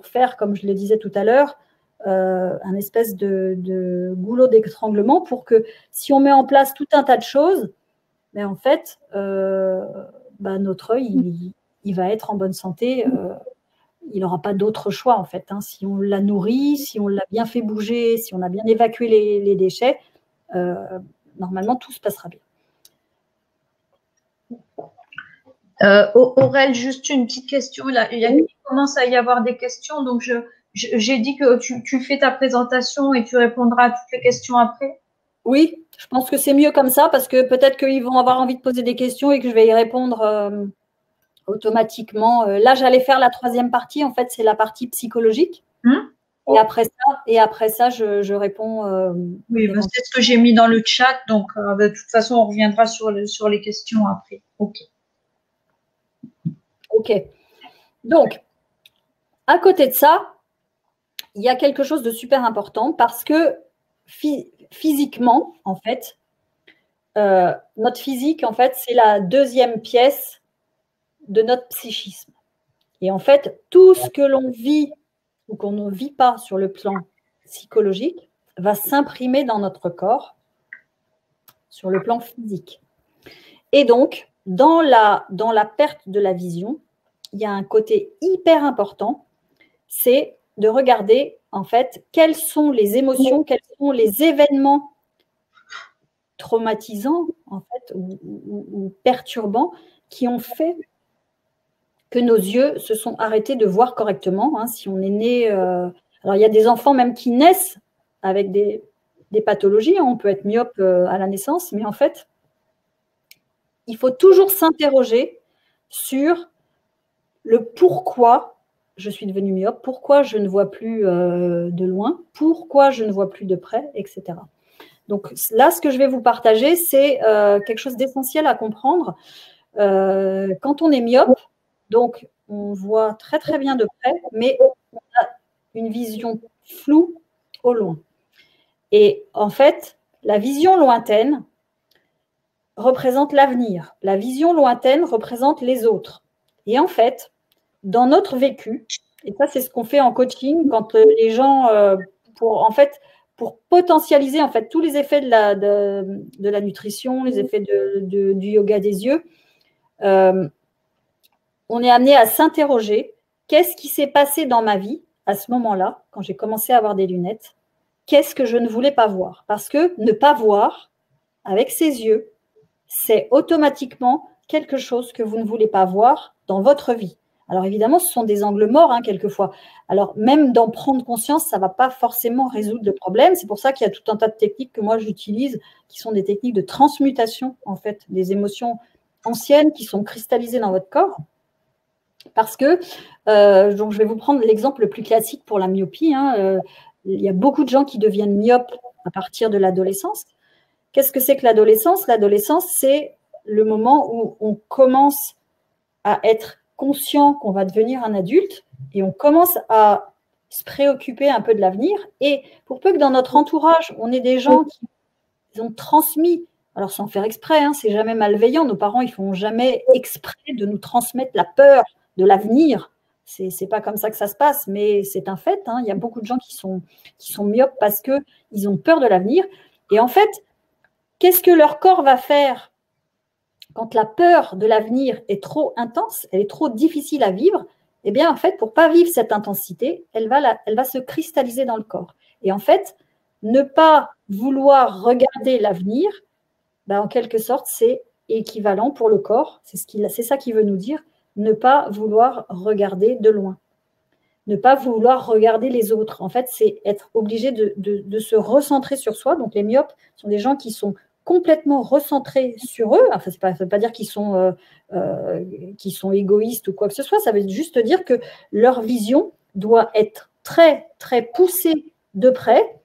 faire, comme je le disais tout à l'heure, un espèce de goulot d'étranglement pour que si on met en place tout un tas de choses, mais en fait, notre œil, il va être en bonne santé. Il n'aura pas d'autre choix, en fait, hein. Si on l'a nourri, si on l'a bien fait bouger, si on a bien évacué les déchets, normalement, tout se passera bien. Aurel, juste une petite question. Il commence à y avoir des questions, donc j'ai dit que tu fais ta présentation et tu répondras à toutes les questions après. Oui, je pense que c'est mieux comme ça parce que peut-être qu'ils vont avoir envie de poser des questions et que je vais y répondre automatiquement. Là, j'allais faire la troisième partie. En fait, c'est la partie psychologique. Et après ça, je réponds. Oui, c'est ce que j'ai mis dans le chat. Donc, de toute façon, on reviendra sur les questions après. OK. OK. Donc, à côté de ça, il y a quelque chose de super important parce que physiquement, en fait, notre physique, en fait, c'est la deuxième pièce de notre psychisme. Et en fait, tout ce que l'on vit ou qu'on ne vit pas sur le plan psychologique va s'imprimer dans notre corps sur le plan physique. Et donc, dans la perte de la vision, il y a un côté hyper important, c'est de regarder en fait quelles sont les émotions, quels sont les événements traumatisants en fait ou perturbants qui ont fait que nos yeux se sont arrêtés de voir correctement. Hein. Si on est né, alors il y a des enfants même qui naissent avec des pathologies, hein. On peut être myope à la naissance, mais en fait, il faut toujours s'interroger sur le pourquoi je suis devenue myope, pourquoi je ne vois plus de loin, pourquoi je ne vois plus de près, etc. Donc là, ce que je vais vous partager, c'est quelque chose d'essentiel à comprendre. Quand on est myope, donc on voit très très bien de près, mais on a une vision floue au loin. Et en fait, la vision lointaine, représente l'avenir. La vision lointaine représente les autres. Et en fait, dans notre vécu, et ça c'est ce qu'on fait en coaching, quand les gens, pour potentialiser en fait tous les effets de la nutrition, les effets du yoga des yeux, on est amené à s'interroger, qu'est-ce qui s'est passé dans ma vie à ce moment-là, quand j'ai commencé à avoir des lunettes? Qu'est-ce que je ne voulais pas voir? Parce que ne pas voir avec ses yeux, c'est automatiquement quelque chose que vous ne voulez pas voir dans votre vie. Alors évidemment, ce sont des angles morts, hein, quelquefois. Alors même d'en prendre conscience, ça ne va pas forcément résoudre le problème. C'est pour ça qu'il y a tout un tas de techniques que moi j'utilise, qui sont des techniques de transmutation, en fait, des émotions anciennes qui sont cristallisées dans votre corps. Parce que, donc je vais vous prendre l'exemple le plus classique pour la myopie. Hein, il y a beaucoup de gens qui deviennent myopes à partir de l'adolescence. Qu'est-ce que c'est que l'adolescence? L'adolescence, c'est le moment où on commence à être conscient qu'on va devenir un adulte et on commence à se préoccuper un peu de l'avenir. Et pour peu que dans notre entourage, on ait des gens qui ont transmis, alors sans faire exprès, hein, c'est jamais malveillant, nos parents, ils ne font jamais exprès de nous transmettre la peur de l'avenir. C'est pas comme ça que ça se passe, mais c'est un fait. Hein. Il y a beaucoup de gens qui sont myopes parce qu'ils ont peur de l'avenir. Et en fait, qu'est-ce que leur corps va faire quand la peur de l'avenir est trop intense, elle est trop difficile à vivre? Eh bien, en fait, pour ne pas vivre cette intensité, elle va se cristalliser dans le corps. Et en fait, ne pas vouloir regarder l'avenir, ben, en quelque sorte, c'est équivalent pour le corps. C'est ça qu'il veut nous dire, ne pas vouloir regarder de loin. Ne pas vouloir regarder les autres. En fait, c'est être obligé de se recentrer sur soi. Donc, les myopes sont des gens qui sont complètement recentrés sur eux. Enfin, ça ne veut pas dire qu'ils sont égoïstes ou quoi que ce soit. Ça veut juste dire que leur vision doit être très, très poussée de près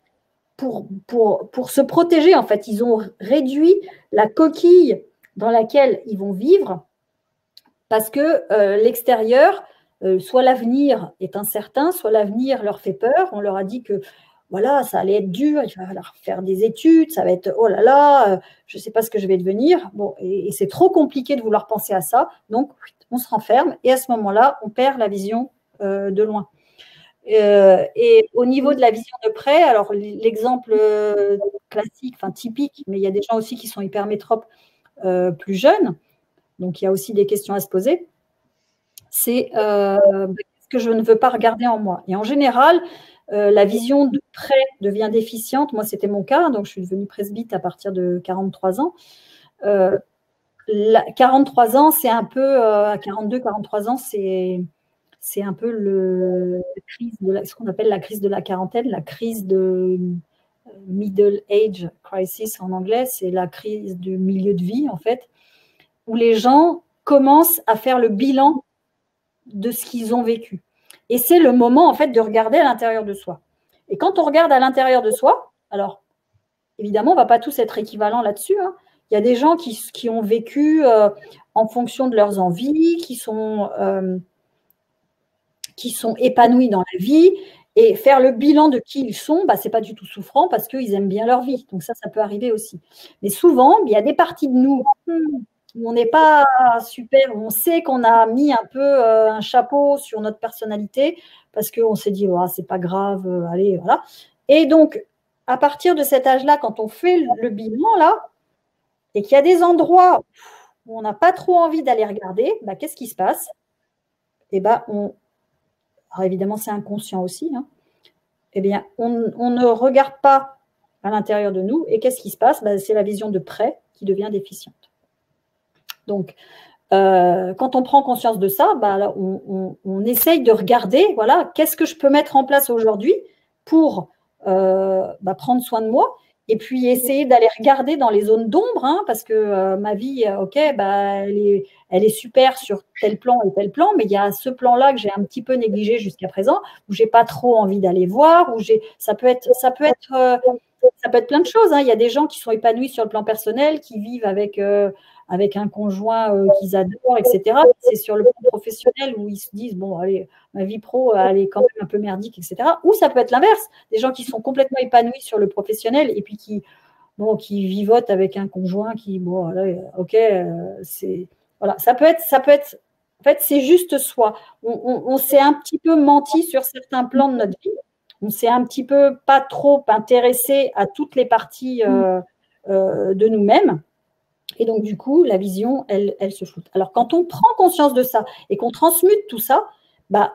pour se protéger. En fait, ils ont réduit la coquille dans laquelle ils vont vivre parce que l'extérieur, soit l'avenir est incertain, soit l'avenir leur fait peur. On leur a dit que voilà, ça allait être dur, il va falloir faire des études, ça va être oh là là, je ne sais pas ce que je vais devenir. Bon, et c'est trop compliqué de vouloir penser à ça, donc on se renferme et à ce moment-là, on perd la vision de loin. Et au niveau de la vision de près, alors l'exemple classique, enfin typique, mais il y a des gens aussi qui sont hypermétropes plus jeunes, donc il y a aussi des questions à se poser, c'est ce que je ne veux pas regarder en moi. Et en général, la vision de près devient déficiente. Moi, c'était mon cas, donc je suis devenue presbyte à partir de 43 ans. 43 ans, c'est un peu, à 42, 43 ans, c'est un peu ce qu'on appelle la crise de la quarantaine, la crise de middle age crisis en anglais, c'est la crise du milieu de vie, en fait, où les gens commencent à faire le bilan de ce qu'ils ont vécu. Et c'est le moment, en fait, de regarder à l'intérieur de soi. Et quand on regarde à l'intérieur de soi, alors, évidemment, on ne va pas tous être équivalents là-dessus. Hein. Il y a des gens qui ont vécu en fonction de leurs envies, qui sont épanouis dans la vie. Et faire le bilan de qui ils sont, ce n'est pas du tout souffrant parce qu'ils aiment bien leur vie. Donc ça peut arriver aussi. Mais souvent, il y a des parties de nous où on n'est pas super, où on sait qu'on a mis un peu un chapeau sur notre personnalité parce qu'on s'est dit, oh, c'est pas grave, allez, voilà. Et donc, à partir de cet âge-là, quand on fait le bilan, là, et qu'il y a des endroits où on n'a pas trop envie d'aller regarder, qu'est-ce qui se passe? Alors évidemment, c'est inconscient aussi. Hein. Eh bien, on ne regarde pas à l'intérieur de nous. Et qu'est-ce qui se passe? C'est la vision de près qui devient déficiente. Donc, quand on prend conscience de ça, là, on essaye de regarder, voilà, qu'est-ce que je peux mettre en place aujourd'hui pour prendre soin de moi et puis essayer d'aller regarder dans les zones d'ombre, hein, parce que ma vie, ok, elle est super sur tel plan et tel plan, mais il y a ce plan-là que j'ai un petit peu négligé jusqu'à présent, où j'ai pas trop envie d'aller voir, ça peut être plein de choses. Hein. Il y a des gens qui sont épanouis sur le plan personnel, qui vivent avec un conjoint qu'ils adorent, etc. C'est sur le plan professionnel où ils se disent, bon, allez, ma vie pro, elle est quand même un peu merdique, etc. Ou ça peut être l'inverse, des gens qui sont complètement épanouis sur le professionnel et puis qui bon, qui vivote avec un conjoint qui, bon, là, ok, c'est, voilà, ça peut être, en fait, c'est juste soi. On s'est un petit peu menti sur certains plans de notre vie. On s'est un petit peu pas trop intéressé à toutes les parties de nous-mêmes. Et donc, du coup, la vision, elle se floute. Alors, quand on prend conscience de ça et qu'on transmute tout ça, bah,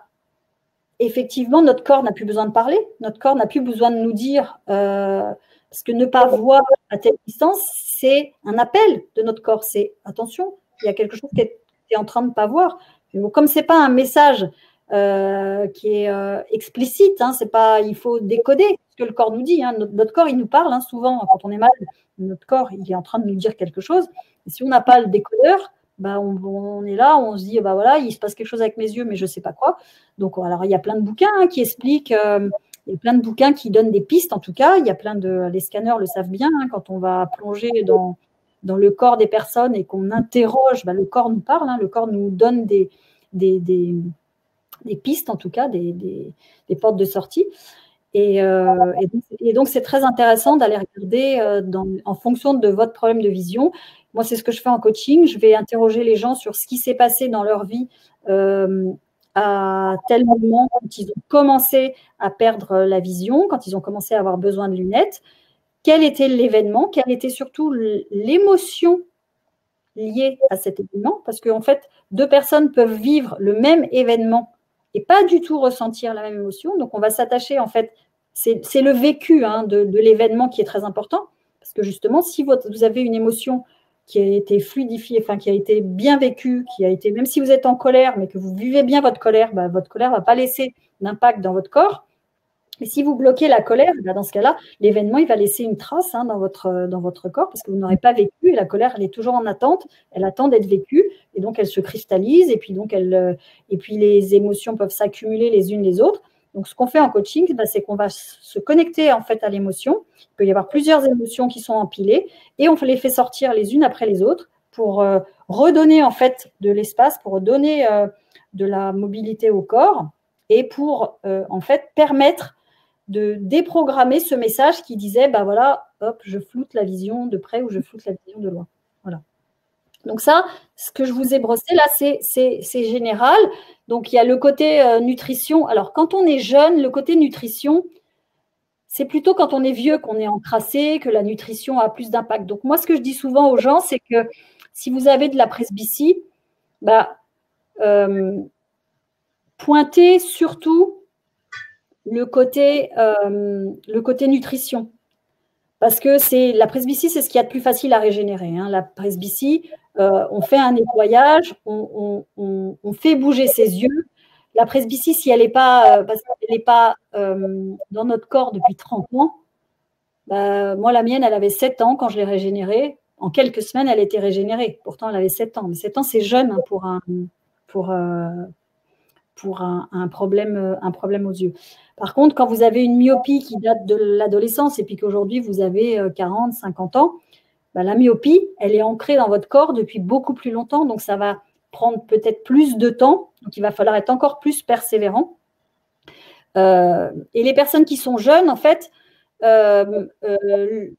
effectivement, notre corps n'a plus besoin de parler. Notre corps n'a plus besoin de nous dire, parce que ne pas voir à telle distance, c'est un appel de notre corps. C'est attention, il y a quelque chose qui est en train de ne pas voir. Bon, comme ce n'est pas un message qui est explicite, hein, c'est pas, il faut décoder ce que le corps nous dit. Hein. Notre corps, il nous parle hein, souvent quand on est malade. Notre corps, il est en train de nous dire quelque chose. Et si on n'a pas le décodeur, bah, on est là, on se dit, bah voilà, il se passe quelque chose avec mes yeux, mais je ne sais pas quoi. Donc, alors, il y a plein de bouquins hein, qui expliquent, il y a plein de bouquins qui donnent des pistes, en tout cas. Il y a plein de, les scanners le savent bien, hein, quand on va plonger dans le corps des personnes et qu'on interroge, bah, le corps nous parle, hein, le corps nous donne des pistes, en tout cas, des portes de sortie. Et donc, c'est très intéressant d'aller regarder en fonction de votre problème de vision. Moi, c'est ce que je fais en coaching. Je vais interroger les gens sur ce qui s'est passé dans leur vie à tel moment, quand ils ont commencé à perdre la vision, quand ils ont commencé à avoir besoin de lunettes. Quel était l'événement? Quelle était surtout l'émotion liée à cet événement? Parce qu'en fait, deux personnes peuvent vivre le même événement et pas du tout ressentir la même émotion. Donc, on va s'attacher, en fait, c'est le vécu hein, de l'événement qui est très important. Parce que justement, si vous avez une émotion qui a été fluidifiée, enfin, qui a été bien vécue, qui a été, même si vous êtes en colère, mais que vous vivez bien votre colère, bah, votre colère ne va pas laisser d'impact dans votre corps. Et si vous bloquez la colère, bah, dans ce cas-là, l'événement, il va laisser une trace hein, dans votre corps parce que vous n'aurez pas vécu. Et la colère, elle est toujours en attente. Elle attend d'être vécue. Et donc, elle se cristallise. Et puis, les émotions peuvent s'accumuler les unes les autres. Donc, ce qu'on fait en coaching, bah, c'est qu'on va se connecter en fait à l'émotion. Il peut y avoir plusieurs émotions qui sont empilées. Et on les fait sortir les unes après les autres pour redonner en fait de l'espace, pour redonner de la mobilité au corps et pour en fait permettre de déprogrammer ce message qui disait, bah voilà, hop, je floute la vision de près ou je floute la vision de loin. Voilà. Donc ça, ce que je vous ai brossé là, c'est général. Donc il y a le côté nutrition. Alors quand on est jeune, le côté nutrition, c'est plutôt quand on est vieux qu'on est encrassé, que la nutrition a plus d'impact. Donc moi, ce que je dis souvent aux gens, c'est que si vous avez de la presbytie, bah, pointez surtout le côté nutrition. Parce que la presbytie, c'est ce qu'il y a de plus facile à régénérer. Hein. La presbytie, on fait un nettoyage, on fait bouger ses yeux. La presbytie, si elle n'est pas, dans notre corps depuis 30 ans, bah, moi, la mienne, elle avait 7 ans quand je l'ai régénérée. En quelques semaines, elle était régénérée. Pourtant, elle avait 7 ans. Mais 7 ans, c'est jeune hein, pour un problème aux yeux. Par contre, quand vous avez une myopie qui date de l'adolescence et puis qu'aujourd'hui, vous avez 40, 50 ans, bah, la myopie, elle est ancrée dans votre corps depuis beaucoup plus longtemps. Donc, ça va prendre peut-être plus de temps. Donc, il va falloir être encore plus persévérant. Et les personnes qui sont jeunes, en fait, il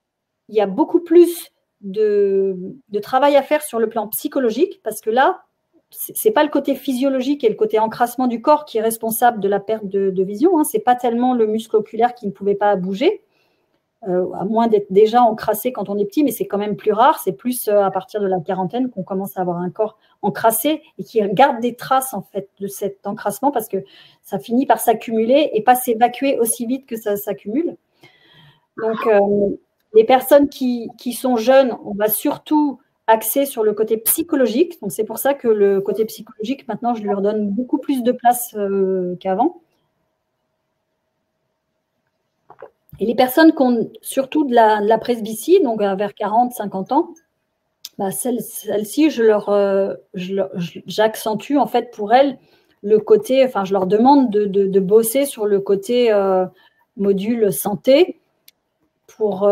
y a beaucoup plus de travail à faire sur le plan psychologique parce que là, ce n'est pas le côté physiologique et le côté encrassement du corps qui est responsable de la perte de vision. Hein. Ce n'est pas tellement le muscle oculaire qui ne pouvait pas bouger, à moins d'être déjà encrassé quand on est petit, mais c'est quand même plus rare. C'est plus à partir de la quarantaine qu'on commence à avoir un corps encrassé et qui garde des traces en fait de cet encrassement parce que ça finit par s'accumuler et pas s'évacuer aussi vite que ça s'accumule. Donc, les personnes qui sont jeunes, on va surtout axé sur le côté psychologique. Donc, c'est pour ça que le côté psychologique, maintenant, je lui redonne beaucoup plus de place qu'avant. Et les personnes qui ont surtout de la presbytie, donc vers 40, 50 ans, bah, celles-ci, j'accentue en fait pour elles le côté, enfin, je leur demande de bosser sur le côté module santé, pour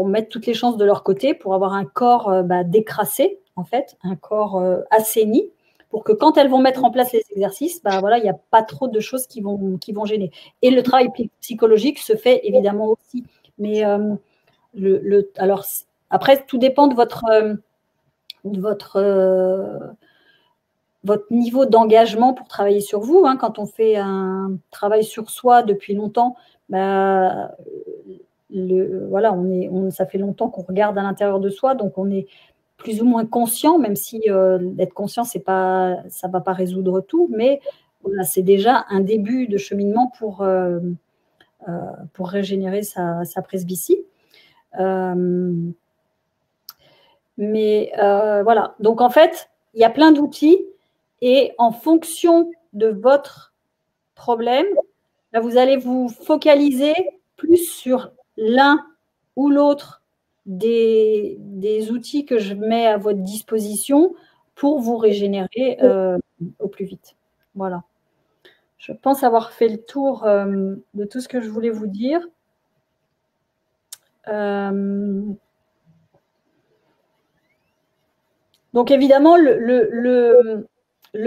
mettre toutes les chances de leur côté, pour avoir un corps décrassé, en fait, un corps assaini, pour que quand elles vont mettre en place les exercices, bah, voilà, il n'y a pas trop de choses qui vont gêner. Et le travail psychologique se fait évidemment aussi. Mais alors, après, tout dépend de votre niveau d'engagement pour travailler sur vous. Hein. Quand on fait un travail sur soi depuis longtemps, bah, voilà, ça fait longtemps qu'on regarde à l'intérieur de soi, donc on est plus ou moins conscient, même si d'être conscient, ça ne va pas résoudre tout, mais voilà, c'est déjà un début de cheminement pour régénérer sa presbytie. Mais voilà, donc en fait, il y a plein d'outils et en fonction de votre problème, là, vous allez vous focaliser plus sur l'un ou l'autre des outils que je mets à votre disposition pour vous régénérer au plus vite. Voilà. Je pense avoir fait le tour de tout ce que je voulais vous dire. Donc, évidemment, le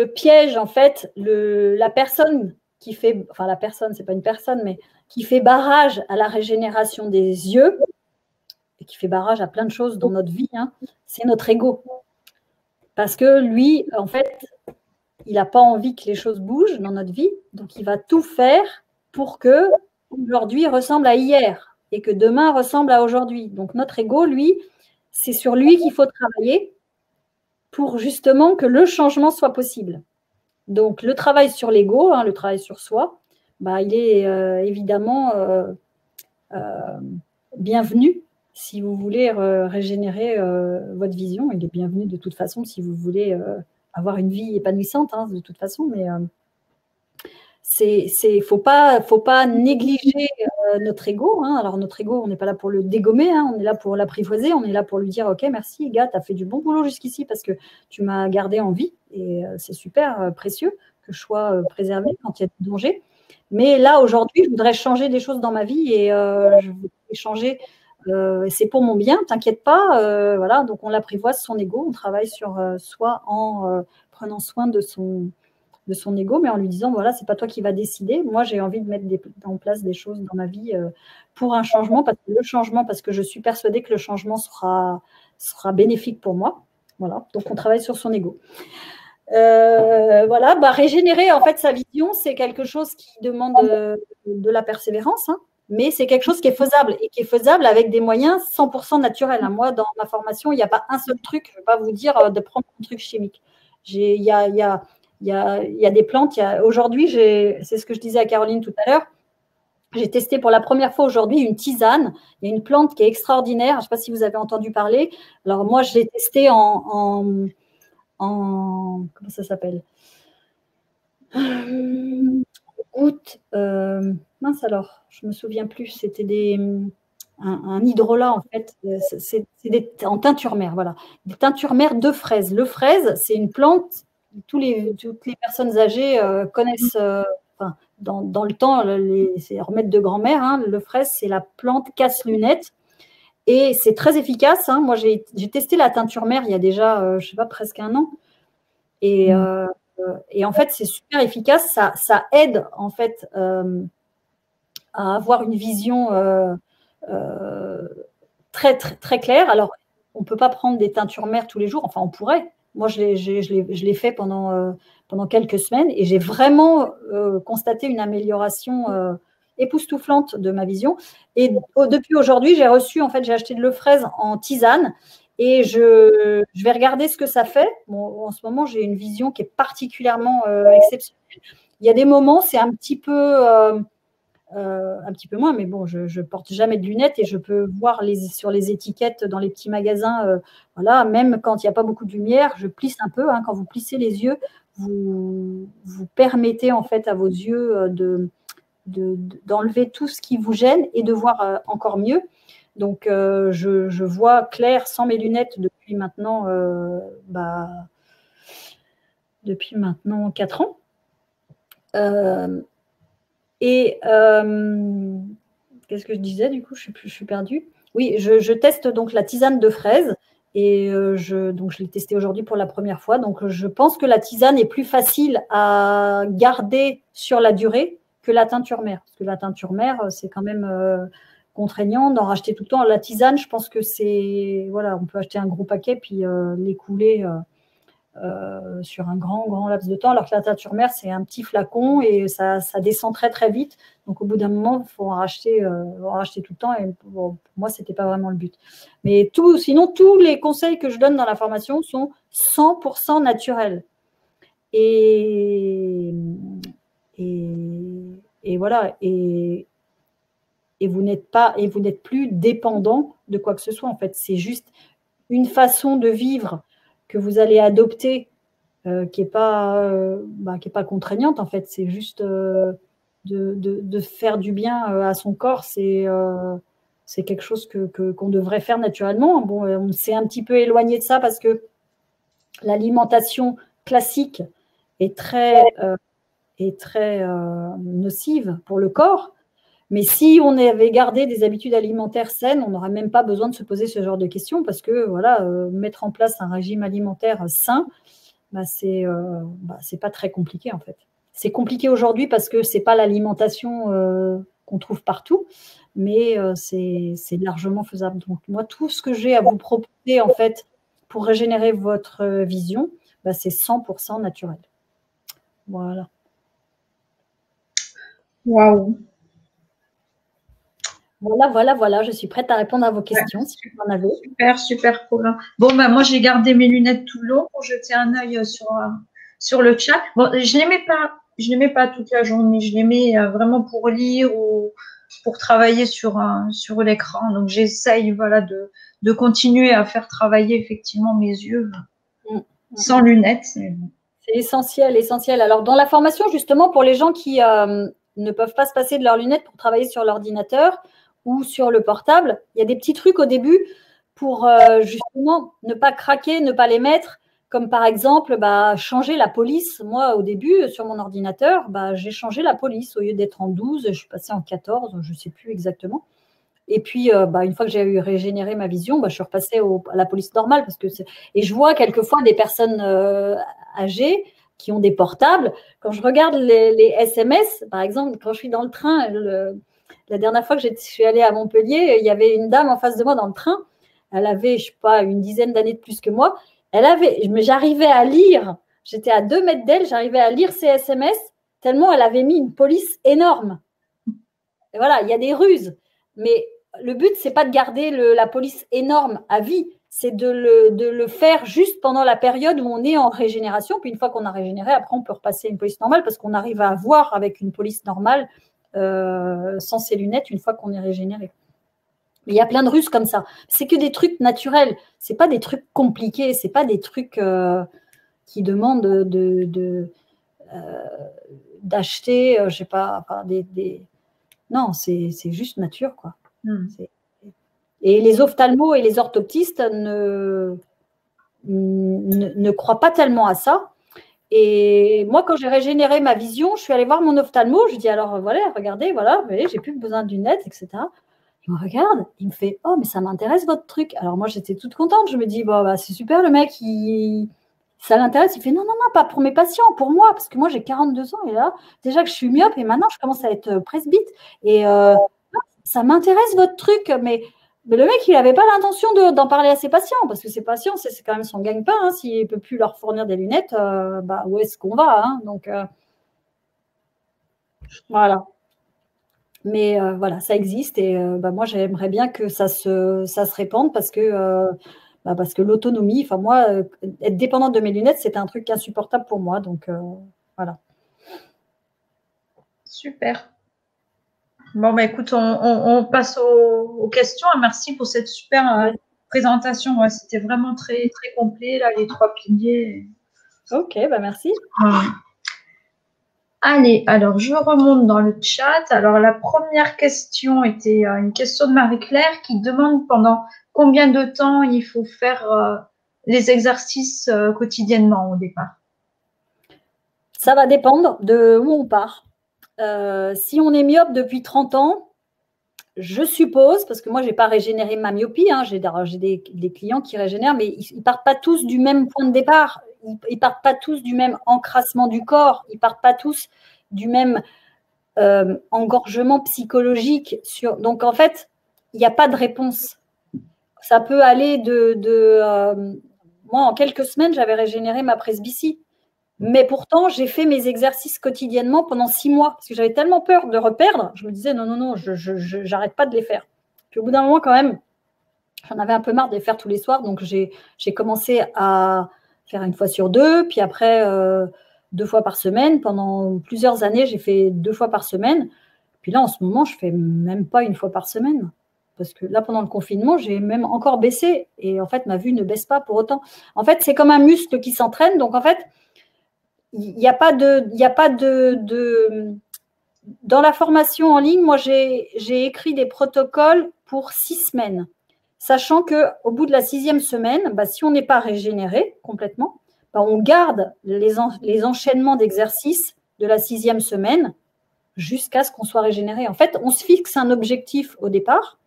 piège, en fait, la personne qui fait, enfin, la personne, c'est pas une personne, mais qui fait barrage à la régénération des yeux et qui fait barrage à plein de choses dans notre vie, hein, c'est notre ego. Parce que lui, en fait, il n'a pas envie que les choses bougent dans notre vie, donc il va tout faire pour que aujourd'hui ressemble à hier et que demain ressemble à aujourd'hui. Donc notre ego, lui, c'est sur lui qu'il faut travailler pour justement que le changement soit possible. Donc le travail sur l'ego, hein, le travail sur soi, bah, il est évidemment bienvenu si vous voulez régénérer votre vision. Il est bienvenu de toute façon si vous voulez avoir une vie épanouissante, hein, de toute façon, mais faut pas négliger notre ego. Hein. Alors notre ego, on n'est pas là pour le dégommer, hein, on est là pour l'apprivoiser, on est là pour lui dire ok, merci gars, tu as fait du bon boulot jusqu'ici parce que tu m'as gardé en vie et c'est super précieux que je sois préservée quand il y a du danger. Mais là aujourd'hui, je voudrais changer des choses dans ma vie et je voudrais changer. C'est pour mon bien, t'inquiète pas. Voilà, donc on l'apprivoise son ego, on travaille sur soi en prenant soin de son ego, mais en lui disant voilà, c'est pas toi qui vas décider. Moi, j'ai envie de mettre en place des choses dans ma vie pour un changement, parce que je suis persuadée que le changement sera bénéfique pour moi. Voilà, donc on travaille sur son ego. Voilà, bah, régénérer en fait sa vision, c'est quelque chose qui demande de la persévérance, hein, mais c'est quelque chose qui est faisable et qui est faisable avec des moyens 100% naturels. Hein. Moi, dans ma formation, il n'y a pas un seul truc. Je ne vais pas vous dire de prendre un truc chimique. Il y a des plantes. Aujourd'hui, c'est ce que je disais à Caroline tout à l'heure. J'ai testé pour la première fois aujourd'hui une tisane. Il y a une plante qui est extraordinaire. Je ne sais pas si vous avez entendu parler. Alors moi, je l'ai testée en comment ça s'appelle, goutte, mince alors, je me souviens plus, c'était un hydrolat en fait, c'est en teinture mère, voilà, des teintures mères de fraises. Le fraise, c'est une plante, toutes les personnes âgées connaissent, enfin, dans le temps, c'est remède de grand-mère, hein, le fraise, c'est la plante casse-lunette. Et c'est très efficace. Hein. Moi, j'ai testé la teinture mère il y a déjà, je ne sais pas, presque un an. Et en fait, c'est super efficace. Ça aide en fait à avoir une vision très, très, très claire. Alors, on ne peut pas prendre des teintures mères tous les jours. Enfin, on pourrait. Moi, je l'ai fait pendant quelques semaines et j'ai vraiment constaté une amélioration époustouflante de ma vision. Et depuis aujourd'hui, j'ai acheté de l'eau-fraise en tisane. Et je vais regarder ce que ça fait. Bon, en ce moment, j'ai une vision qui est particulièrement exceptionnelle. Il y a des moments, c'est un petit peu moins, mais bon, je porte jamais de lunettes et je peux voir sur les étiquettes dans les petits magasins, voilà, même quand il n'y a pas beaucoup de lumière, je plisse un peu. Hein, quand vous plissez les yeux, vous permettez en fait à vos yeux d'enlever tout ce qui vous gêne et de voir encore mieux. Donc, je vois clair sans mes lunettes depuis maintenant 4 ans. Qu'est-ce que je disais du coup, je suis perdue. Oui, je teste donc la tisane de fraise et donc je l'ai testée aujourd'hui pour la première fois. Donc, je pense que la tisane est plus facile à garder sur la durée que la teinture mère. Parce que la teinture mère, c'est quand même contraignant, d'en racheter tout le temps. La tisane, je pense que c'est, voilà, on peut acheter un gros paquet puis l'écouler sur un grand laps de temps, alors que la teinture mère, c'est un petit flacon et ça descend très très vite. Donc au bout d'un moment, il faut en racheter tout le temps. Et bon, pour moi, ce n'était pas vraiment le but. Mais sinon, tous les conseils que je donne dans la formation sont 100% naturels. Et voilà. Et vous n'êtes plus dépendant de quoi que ce soit. En fait, c'est juste une façon de vivre que vous allez adopter qui n'est pas contraignante, en fait. C'est juste de faire du bien à son corps. C'est quelque chose qu'on devrait faire naturellement. Bon, on s'est un petit peu éloigné de ça parce que l'alimentation classique est très nocive pour le corps. Mais si on avait gardé des habitudes alimentaires saines, on n'aurait même pas besoin de se poser ce genre de questions parce que voilà, mettre en place un régime alimentaire sain, c'est pas très compliqué en fait. C'est compliqué aujourd'hui parce que c'est pas l'alimentation qu'on trouve partout, mais c'est largement faisable. Donc moi, tout ce que j'ai à vous proposer en fait pour régénérer votre vision, c'est 100% naturel. Voilà. Waouh. Voilà, je suis prête à répondre à vos questions si vous en avez. Super programme. Bon, moi, j'ai gardé mes lunettes tout le long pour jeter un œil sur le chat. Bon, je les mets pas toute la journée. Je les mets vraiment pour lire ou pour travailler sur l'écran. Donc, j'essaye, voilà, de continuer à faire travailler effectivement mes yeux sans lunettes. C'est essentiel. Alors, dans la formation, justement, pour les gens qui ne peuvent pas se passer de leurs lunettes pour travailler sur l'ordinateur ou sur le portable, il y a des petits trucs au début pour justement ne pas craquer, ne pas les mettre, comme par exemple changer la police. Moi, au début, sur mon ordinateur, j'ai changé la police. Au lieu d'être en 12, je suis passée en 14, je ne sais plus exactement. Et puis, une fois que j'ai eu régénéré ma vision, je suis repassée à la police normale. Et je vois quelquefois des personnes âgées qui ont des portables. Quand je regarde les SMS, par exemple, quand je suis dans le train, la dernière fois que je suis allée à Montpellier, il y avait une dame en face de moi dans le train. Elle avait, je sais pas, une dizaine d'années de plus que moi. J'arrivais à lire, j'étais à 2 mètres d'elle, j'arrivais à lire ses SMS tellement elle avait mis une police énorme. Et voilà, il y a des ruses. Mais le but, c'est pas de garder la police énorme à vie, c'est de le faire juste pendant la période où on est en régénération. Puis une fois qu'on a régénéré, après, on peut repasser une police normale parce qu'on arrive à voir avec une police normale sans ses lunettes une fois qu'on est régénéré. Mais il y a plein de ruses comme ça. C'est que des trucs naturels. C'est pas des trucs compliqués. C'est pas des trucs qui demandent d'acheter, je sais pas, Non, c'est juste nature, quoi. Et les ophtalmos et les orthoptistes ne croient pas tellement à ça. Et moi, quand j'ai régénéré ma vision, je suis allée voir mon ophtalmo. Je lui dis alors, voilà, regardez, voilà, vous voyez, j'ai plus besoin d'une lunette, etc. Il me regarde, il me fait oh, mais ça m'intéresse votre truc. Alors moi, j'étais toute contente. Je me dis c'est super, le mec, ça l'intéresse. Il fait non, pas pour mes patients, pour moi, parce que moi, j'ai 42 ans et là, déjà que je suis myope et maintenant, je commence à être presbyte. Et ça m'intéresse votre truc, mais le mec, il n'avait pas l'intention d'en parler à ses patients, parce que ses patients, c'est quand même son gagne-pain. Hein. S'il ne peut plus leur fournir des lunettes, où est-ce qu'on va hein. Donc, voilà. Mais voilà, ça existe et moi, j'aimerais bien que ça se répande parce que l'autonomie, enfin moi, être dépendante de mes lunettes, c'était un truc insupportable pour moi. Donc, voilà. Super. Bon, écoute, on passe aux questions. Merci pour cette super présentation. Ouais, c'était vraiment très, très complet, là, les 3 piliers. Ok, merci. Allez, alors je remonte dans le chat. Alors la première question était une question de Marie-Claire qui demande pendant combien de temps il faut faire les exercices quotidiennement au départ. Ça va dépendre de où on part. Si on est myope depuis 30 ans, je suppose, parce que moi, je n'ai pas régénéré ma myopie, hein, j'ai des clients qui régénèrent, mais ils ne partent pas tous du même point de départ. Ils ne partent pas tous du même encrassement du corps. Ils ne partent pas tous du même engorgement psychologique. Donc, en fait, il n'y a pas de réponse. Ça peut aller moi, en quelques semaines, j'avais régénéré ma presbytie. Mais pourtant, j'ai fait mes exercices quotidiennement pendant 6 mois parce que j'avais tellement peur de reperdre. Je me disais, non, je n'arrête pas de les faire. Puis au bout d'un moment, quand même, j'en avais un peu marre de les faire tous les soirs. Donc, j'ai commencé à faire 1 fois sur 2. Puis après, 2 fois par semaine. Pendant plusieurs années, j'ai fait 2 fois par semaine. Puis là, en ce moment, je ne fais même pas 1 fois par semaine. Parce que là, pendant le confinement, j'ai même encore baissé. Et en fait, ma vue ne baisse pas pour autant. En fait, c'est comme un muscle qui s'entraîne. Donc, en fait, il n'y a pas Dans la formation en ligne, moi, j'ai écrit des protocoles pour 6 semaines. Sachant qu'au bout de la 6e semaine, si on n'est pas régénéré complètement, on garde les enchaînements d'exercices de la 6e semaine jusqu'à ce qu'on soit régénéré. En fait, on se fixe un objectif au départ.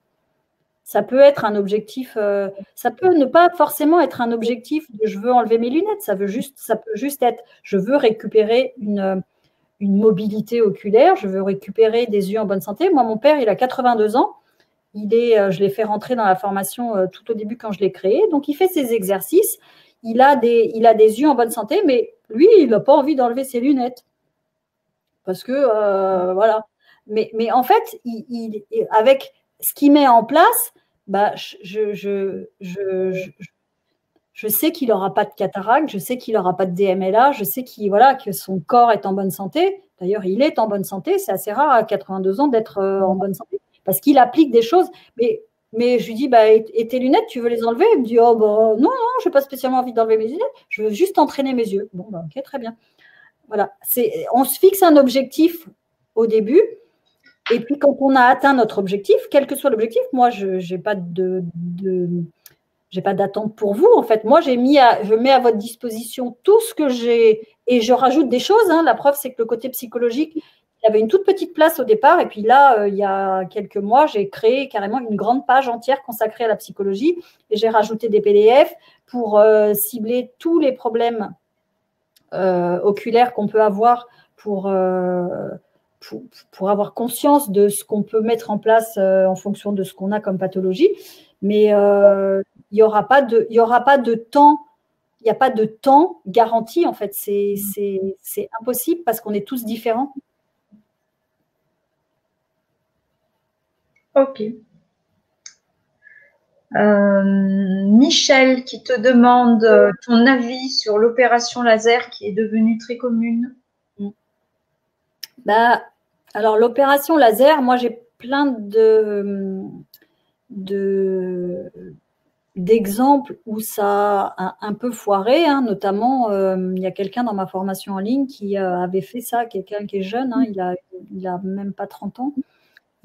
Ça peut être un objectif, ça peut ne pas forcément être un objectif de je veux enlever mes lunettes, ça peut juste être je veux récupérer une mobilité oculaire, je veux récupérer des yeux en bonne santé. Moi, mon père, il a 82 ans, je l'ai fait rentrer dans la formation tout au début quand je l'ai créé, donc il fait ses exercices, il a des yeux en bonne santé, mais lui, il n'a pas envie d'enlever ses lunettes. Parce que, voilà. Mais en fait, avec ce qu'il met en place, je sais qu'il n'aura pas de cataracte, je sais qu'il n'aura pas de DMLA, je sais que son corps est en bonne santé. D'ailleurs, il est en bonne santé. C'est assez rare à 82 ans d'être en bonne santé parce qu'il applique des choses. Mais je lui dis, et tes lunettes, tu veux les enlever? Il me dit, non, je n'ai pas spécialement envie d'enlever mes lunettes. Je veux juste entraîner mes yeux. Bon, ok, très bien. Voilà. On se fixe un objectif au début. Et puis, quand on a atteint notre objectif, quel que soit l'objectif, moi, je n'ai pas j'ai pas d'attente pour vous. En fait, moi, je mets à votre disposition tout ce que j'ai et je rajoute des choses. La preuve, c'est que le côté psychologique, il y avait une toute petite place au départ. Et puis là, il y a quelques mois, j'ai créé carrément une grande page entière consacrée à la psychologie et j'ai rajouté des PDF pour cibler tous les problèmes oculaires qu'on peut avoir pour avoir conscience de ce qu'on peut mettre en place en fonction de ce qu'on a comme pathologie. Mais il n'y aura pas de temps, il n'y a pas de temps garanti en fait. C'est impossible parce qu'on est tous différents. Ok. Michel qui te demande ton avis sur l'opération laser qui est devenue très commune. Alors l'opération laser, moi j'ai plein d'exemples où ça a un peu foiré, notamment il y a quelqu'un dans ma formation en ligne qui avait fait ça, quelqu'un qui est jeune, il a même pas 30 ans.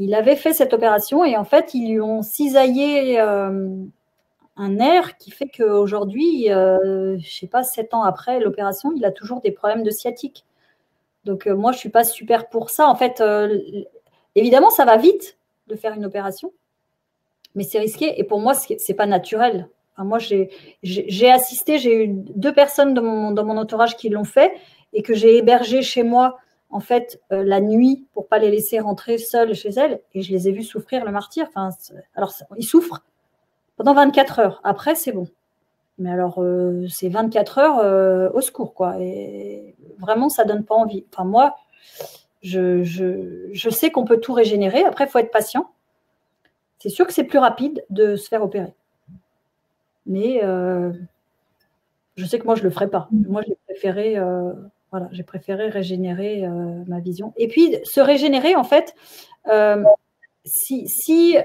Il avait fait cette opération et en fait, ils lui ont cisaillé un nerf qui fait qu'aujourd'hui, je ne sais pas, 7 ans après l'opération, il a toujours des problèmes de sciatique. Donc, moi, je ne suis pas super pour ça. En fait, évidemment, ça va vite de faire une opération, mais c'est risqué. Et pour moi, ce n'est pas naturel. Enfin, moi, j'ai assisté, j'ai eu 2 personnes dans mon entourage qui l'ont fait et que j'ai hébergé chez moi en fait, la nuit pour ne pas les laisser rentrer seules chez elles. Et je les ai vus souffrir le martyre. Enfin, alors, ils souffrent pendant 24 heures. Après, c'est bon. Mais alors, c'est 24 heures au secours, quoi. Et vraiment, ça ne donne pas envie. Enfin, moi, je sais qu'on peut tout régénérer. Après, il faut être patient. C'est sûr que c'est plus rapide de se faire opérer. Mais je sais que moi, je ne le ferai pas. Moi, j'ai préféré régénérer ma vision. Et puis, se régénérer, en fait, si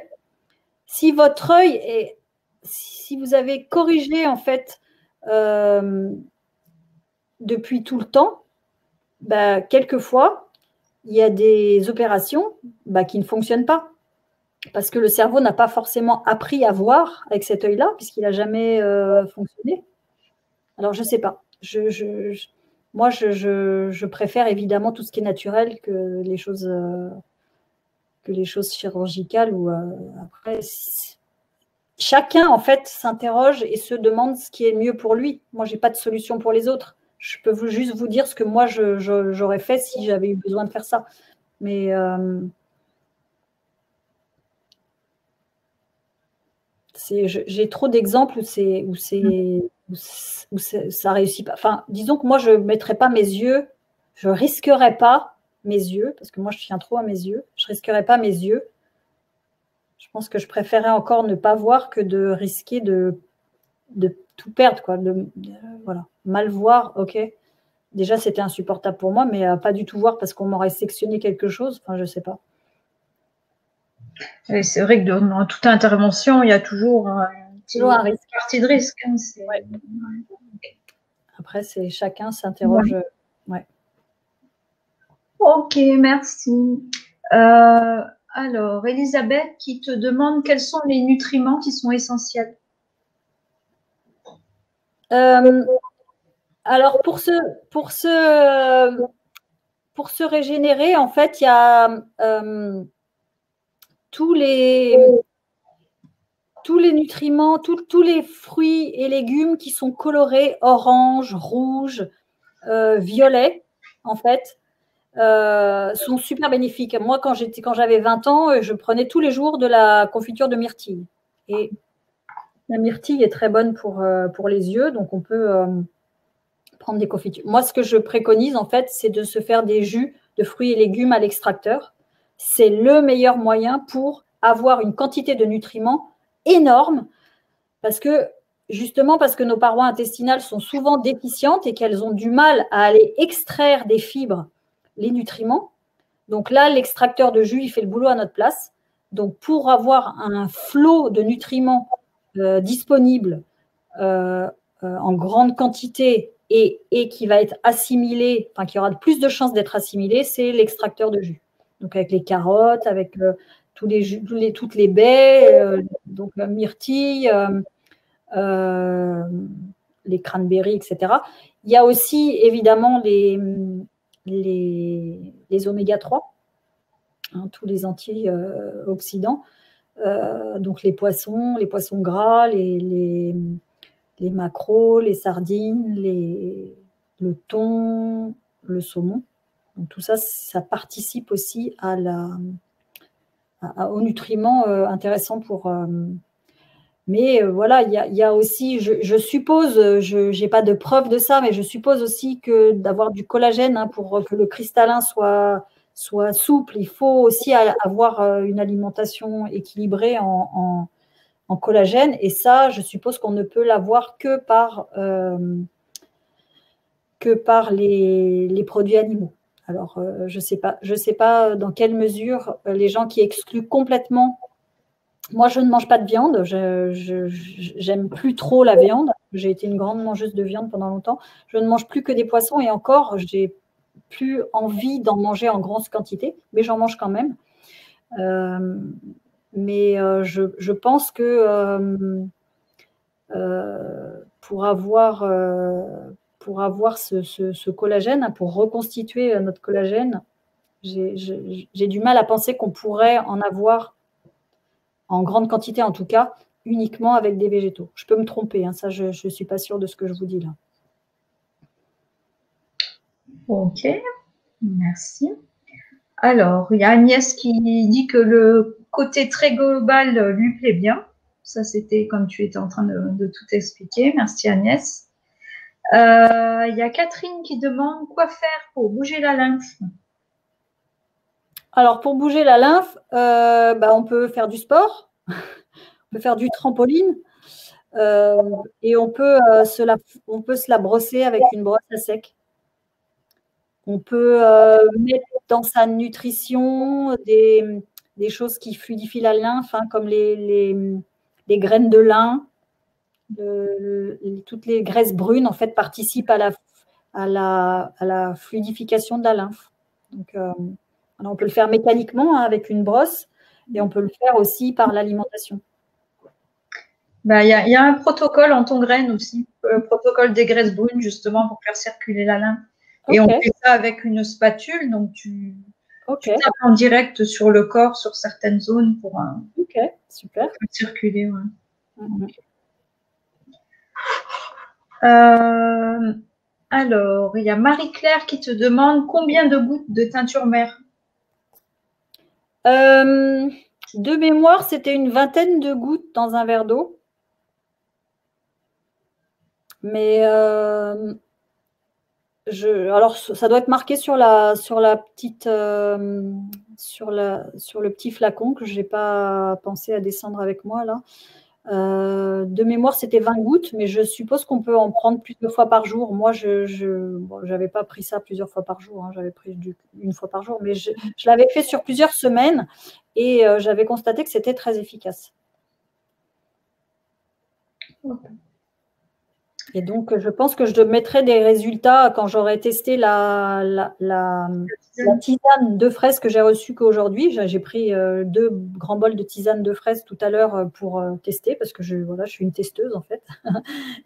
votre œil est... Si vous avez corrigé, en fait, depuis tout le temps, quelquefois, il y a des opérations qui ne fonctionnent pas. Parce que le cerveau n'a pas forcément appris à voir avec cet œil-là, puisqu'il n'a jamais fonctionné. Alors, je ne sais pas. Moi, je préfère évidemment tout ce qui est naturel que les choses chirurgicales. Ou après, chacun, en fait, s'interroge et se demande ce qui est mieux pour lui. Moi, je n'ai pas de solution pour les autres. Je peux juste vous dire ce que moi, j'aurais fait si j'avais eu besoin de faire ça. Mais j'ai trop d'exemples où ça réussit pas. Enfin, disons que moi, je ne mettrais pas mes yeux, je risquerais pas mes yeux, parce que moi, je tiens trop à mes yeux, je risquerais pas mes yeux. Je pense que je préférerais encore ne pas voir que de risquer de tout perdre, quoi. Voilà. Mal voir, ok. Déjà, c'était insupportable pour moi, mais pas du tout voir parce qu'on m'aurait sectionné quelque chose. Enfin, je ne sais pas. C'est vrai que dans toute intervention, il y a toujours un risque. Partie de risque. Hein, ouais. Après, chacun s'interroge. Ouais. Ok, merci. Alors, Elisabeth qui te demande quels sont les nutriments qui sont essentiels. Alors, pour se régénérer, en fait, il y a tous les nutriments, tous les fruits et légumes qui sont colorés orange, rouge, violet, en fait, sont super bénéfiques. Moi, quand j'avais 20 ans, je prenais tous les jours de la confiture de myrtille. Et la myrtille est très bonne pour les yeux, donc on peut prendre des confitures. Moi, ce que je préconise, en fait, c'est de se faire des jus de fruits et légumes à l'extracteur. C'est le meilleur moyen pour avoir une quantité de nutriments énorme, justement parce que nos parois intestinales sont souvent déficientes et qu'elles ont du mal à aller extraire des fibres les nutriments. Donc là, l'extracteur de jus, il fait le boulot à notre place. Donc pour avoir un flot de nutriments disponibles en grande quantité et qui va être assimilé, enfin qui aura plus de chances d'être assimilé, c'est l'extracteur de jus. Donc avec les carottes, avec toutes les baies, donc la myrtille, les cranberries, etc. Il y a aussi évidemment les oméga 3, hein, tous les antioxydants, donc les poissons gras, les maquereaux, les sardines, le thon, le saumon. Donc tout ça, ça participe aussi aux nutriments intéressants pour... mais voilà, il y a aussi, je suppose, je n'ai pas de preuve de ça, mais je suppose aussi que d'avoir du collagène, hein, pour que le cristallin soit souple, il faut aussi avoir une alimentation équilibrée en collagène. Et ça, je suppose qu'on ne peut l'avoir que par les produits animaux. Alors, je ne sais pas dans quelle mesure les gens qui excluent complètement. Moi, je ne mange pas de viande. J'aime plus trop la viande. J'ai été une grande mangeuse de viande pendant longtemps. Je ne mange plus que des poissons et encore, j'ai plus envie d'en manger en grosse quantité, mais j'en mange quand même. Mais je pense que pour avoir ce collagène, pour reconstituer notre collagène, j'ai du mal à penser qu'on pourrait en avoir en grande quantité, en tout cas, uniquement avec des végétaux. Je peux me tromper, hein, ça, je ne suis pas sûre de ce que je vous dis là. Ok, merci. Alors, il y a Agnès qui dit que le côté très global lui plaît bien. Ça, c'était comme tu étais en train de tout expliquer. Merci Agnès. Il y a Catherine qui demande quoi faire pour bouger la lymphe. Alors, pour bouger la lymphe, on peut faire du sport, on peut faire du trampoline et on peut se la brosser avec une brosse à sec. On peut mettre dans sa nutrition des choses qui fluidifient la lymphe, hein, comme les graines de lin. Toutes les graisses brunes, en fait, participent à la fluidification de la lymphe. Donc, on peut le faire mécaniquement, hein, avec une brosse, et on peut le faire aussi par l'alimentation. Il y a un protocole en ton graine aussi, le protocole des graisses brunes, justement, pour faire circuler la lymphe. Okay. Et on fait ça avec une spatule, donc tu tapes en direct sur le corps, sur certaines zones pour super. Faire circuler. Ouais. Alors, il y a Marie-Claire qui te demande combien de gouttes de teinture mère. De mémoire, c'était une 20aine de gouttes dans un verre d'eau. Mais alors, ça doit être marqué sur la petite, sur le petit flacon que je n'ai pas pensé à descendre avec moi là. De mémoire, c'était 20 gouttes, mais je suppose qu'on peut en prendre plusieurs fois par jour. Moi, bon, j'avais pas pris ça plusieurs fois par jour, hein, j'avais pris une fois par jour, mais je l'avais fait sur plusieurs semaines et j'avais constaté que c'était très efficace. Et donc, je pense que je mettrai des résultats quand j'aurai testé la tisane de fraises que j'ai reçue qu'aujourd'hui. J'ai pris 2 grands bols de tisane de fraises tout à l'heure pour tester parce que je suis une testeuse en fait.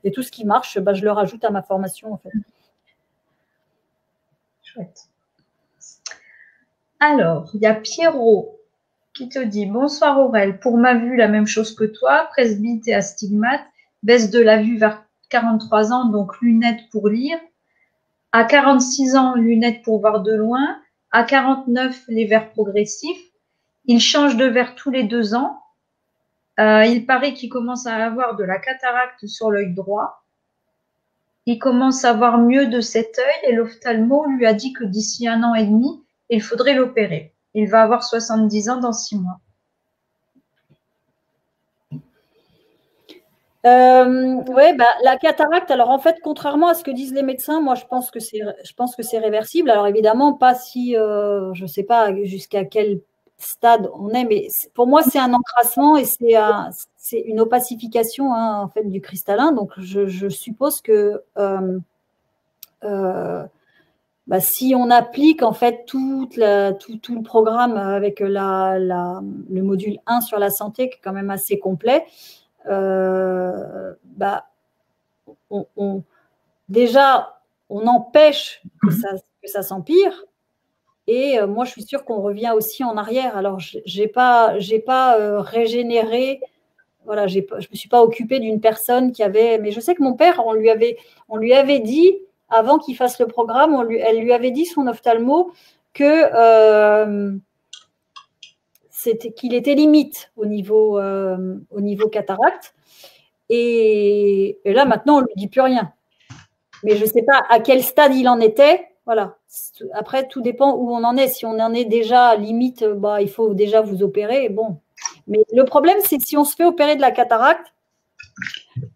Et tout ce qui marche, bah, je le rajoute à ma formation en fait. Chouette. Alors, il y a Pierrot qui te dit « Bonsoir Aurel, pour ma vue, la même chose que toi, presbyte et astigmate, baisse de la vue vers 43 ans, donc lunettes pour lire. À 46 ans, lunettes pour voir de loin. À 49, les verres progressifs. Il change de verre tous les 2 ans. Il paraît qu'il commence à avoir de la cataracte sur l'œil droit. Il commence à voir mieux de cet œil et l'ophtalmo lui a dit que d'ici 1 an et demi, il faudrait l'opérer. Il va avoir 70 ans dans 6 mois. Oui, bah, la cataracte, alors en fait, contrairement à ce que disent les médecins, moi je pense que c'est réversible. Alors évidemment, pas si, je ne sais pas jusqu'à quel stade on est, mais pour moi, c'est un encrassement et c'est une opacification hein, en fait, du cristallin. Donc je suppose que bah, si on applique en fait tout le programme avec le module 1 sur la santé, qui est quand même assez complet, bah, déjà, on empêche que ça s'empire. Et moi, je suis sûre qu'on revient aussi en arrière. Alors, j'ai pas régénéré. Voilà, je me suis pas occupée d'une personne qui avait. Mais je sais que mon père, on lui avait dit avant qu'il fasse le programme, elle lui avait dit son ophtalmo que qu'il était limite au niveau cataracte. Et là, maintenant, on ne lui dit plus rien. Mais je ne sais pas à quel stade il en était. Voilà. Après, tout dépend où on en est. Si on en est déjà limite, bah, il faut déjà vous opérer. Bon. Mais le problème, c'est que si on se fait opérer de la cataracte,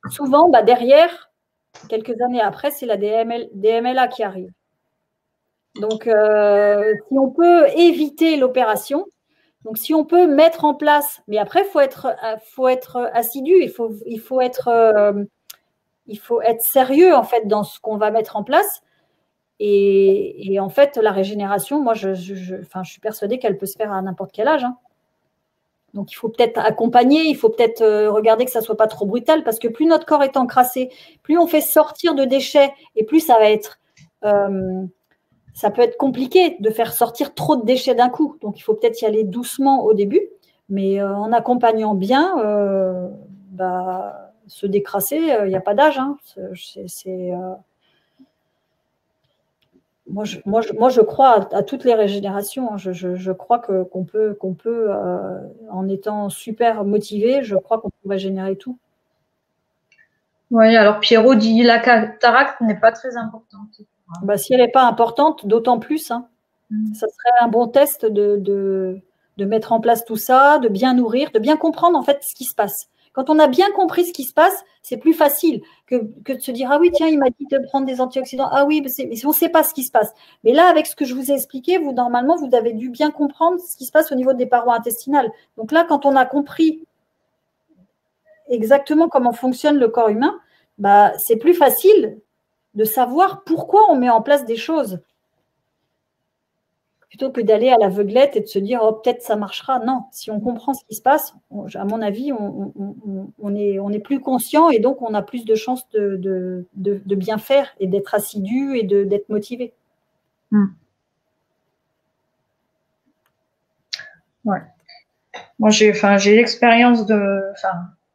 souvent, bah, derrière, quelques années après, c'est la DMLA qui arrive. Donc, si on peut éviter l'opération, donc si on peut mettre en place, mais après, il faut être assidu, il faut être sérieux en fait dans ce qu'on va mettre en place. Et en fait, la régénération, moi, je suis persuadée qu'elle peut se faire à n'importe quel âge. Hein. Donc, il faut peut-être accompagner, il faut peut-être regarder que ça ne soit pas trop brutal, parce que plus notre corps est encrassé, plus on fait sortir de déchets, et plus ça va être, ça peut être compliqué de faire sortir trop de déchets d'un coup. Donc, il faut peut-être y aller doucement au début, mais en accompagnant bien, bah, se décrasser, il n'y a pas d'âge. Hein. Moi, je crois à toutes les régénérations. Hein. Je crois qu'on peut en étant super motivé, je crois qu'on peut régénérer tout. Oui, alors Pierrot dit la cataracte n'est pas très importante. Bah, si elle n'est pas importante, d'autant plus. Hein. Ça serait un bon test de mettre en place tout ça, de bien nourrir, de bien comprendre en fait ce qui se passe. Quand on a bien compris ce qui se passe, c'est plus facile que de se dire « Ah oui, tiens, il m'a dit de prendre des antioxydants. Ah oui, mais on ne sait pas ce qui se passe. » Mais là, avec ce que je vous ai expliqué, normalement, vous avez dû bien comprendre ce qui se passe au niveau des parois intestinales. Donc là, quand on a compris exactement comment fonctionne le corps humain, bah, c'est plus facile de savoir pourquoi on met en place des choses. Plutôt que d'aller à l'aveuglette et de se dire « Oh, peut-être ça marchera ». Non, si on comprend ce qui se passe, à mon avis, on est plus conscient et donc on a plus de chances de bien faire et d'être assidu et d'être motivé. Ouais. Moi, j'ai l'expérience de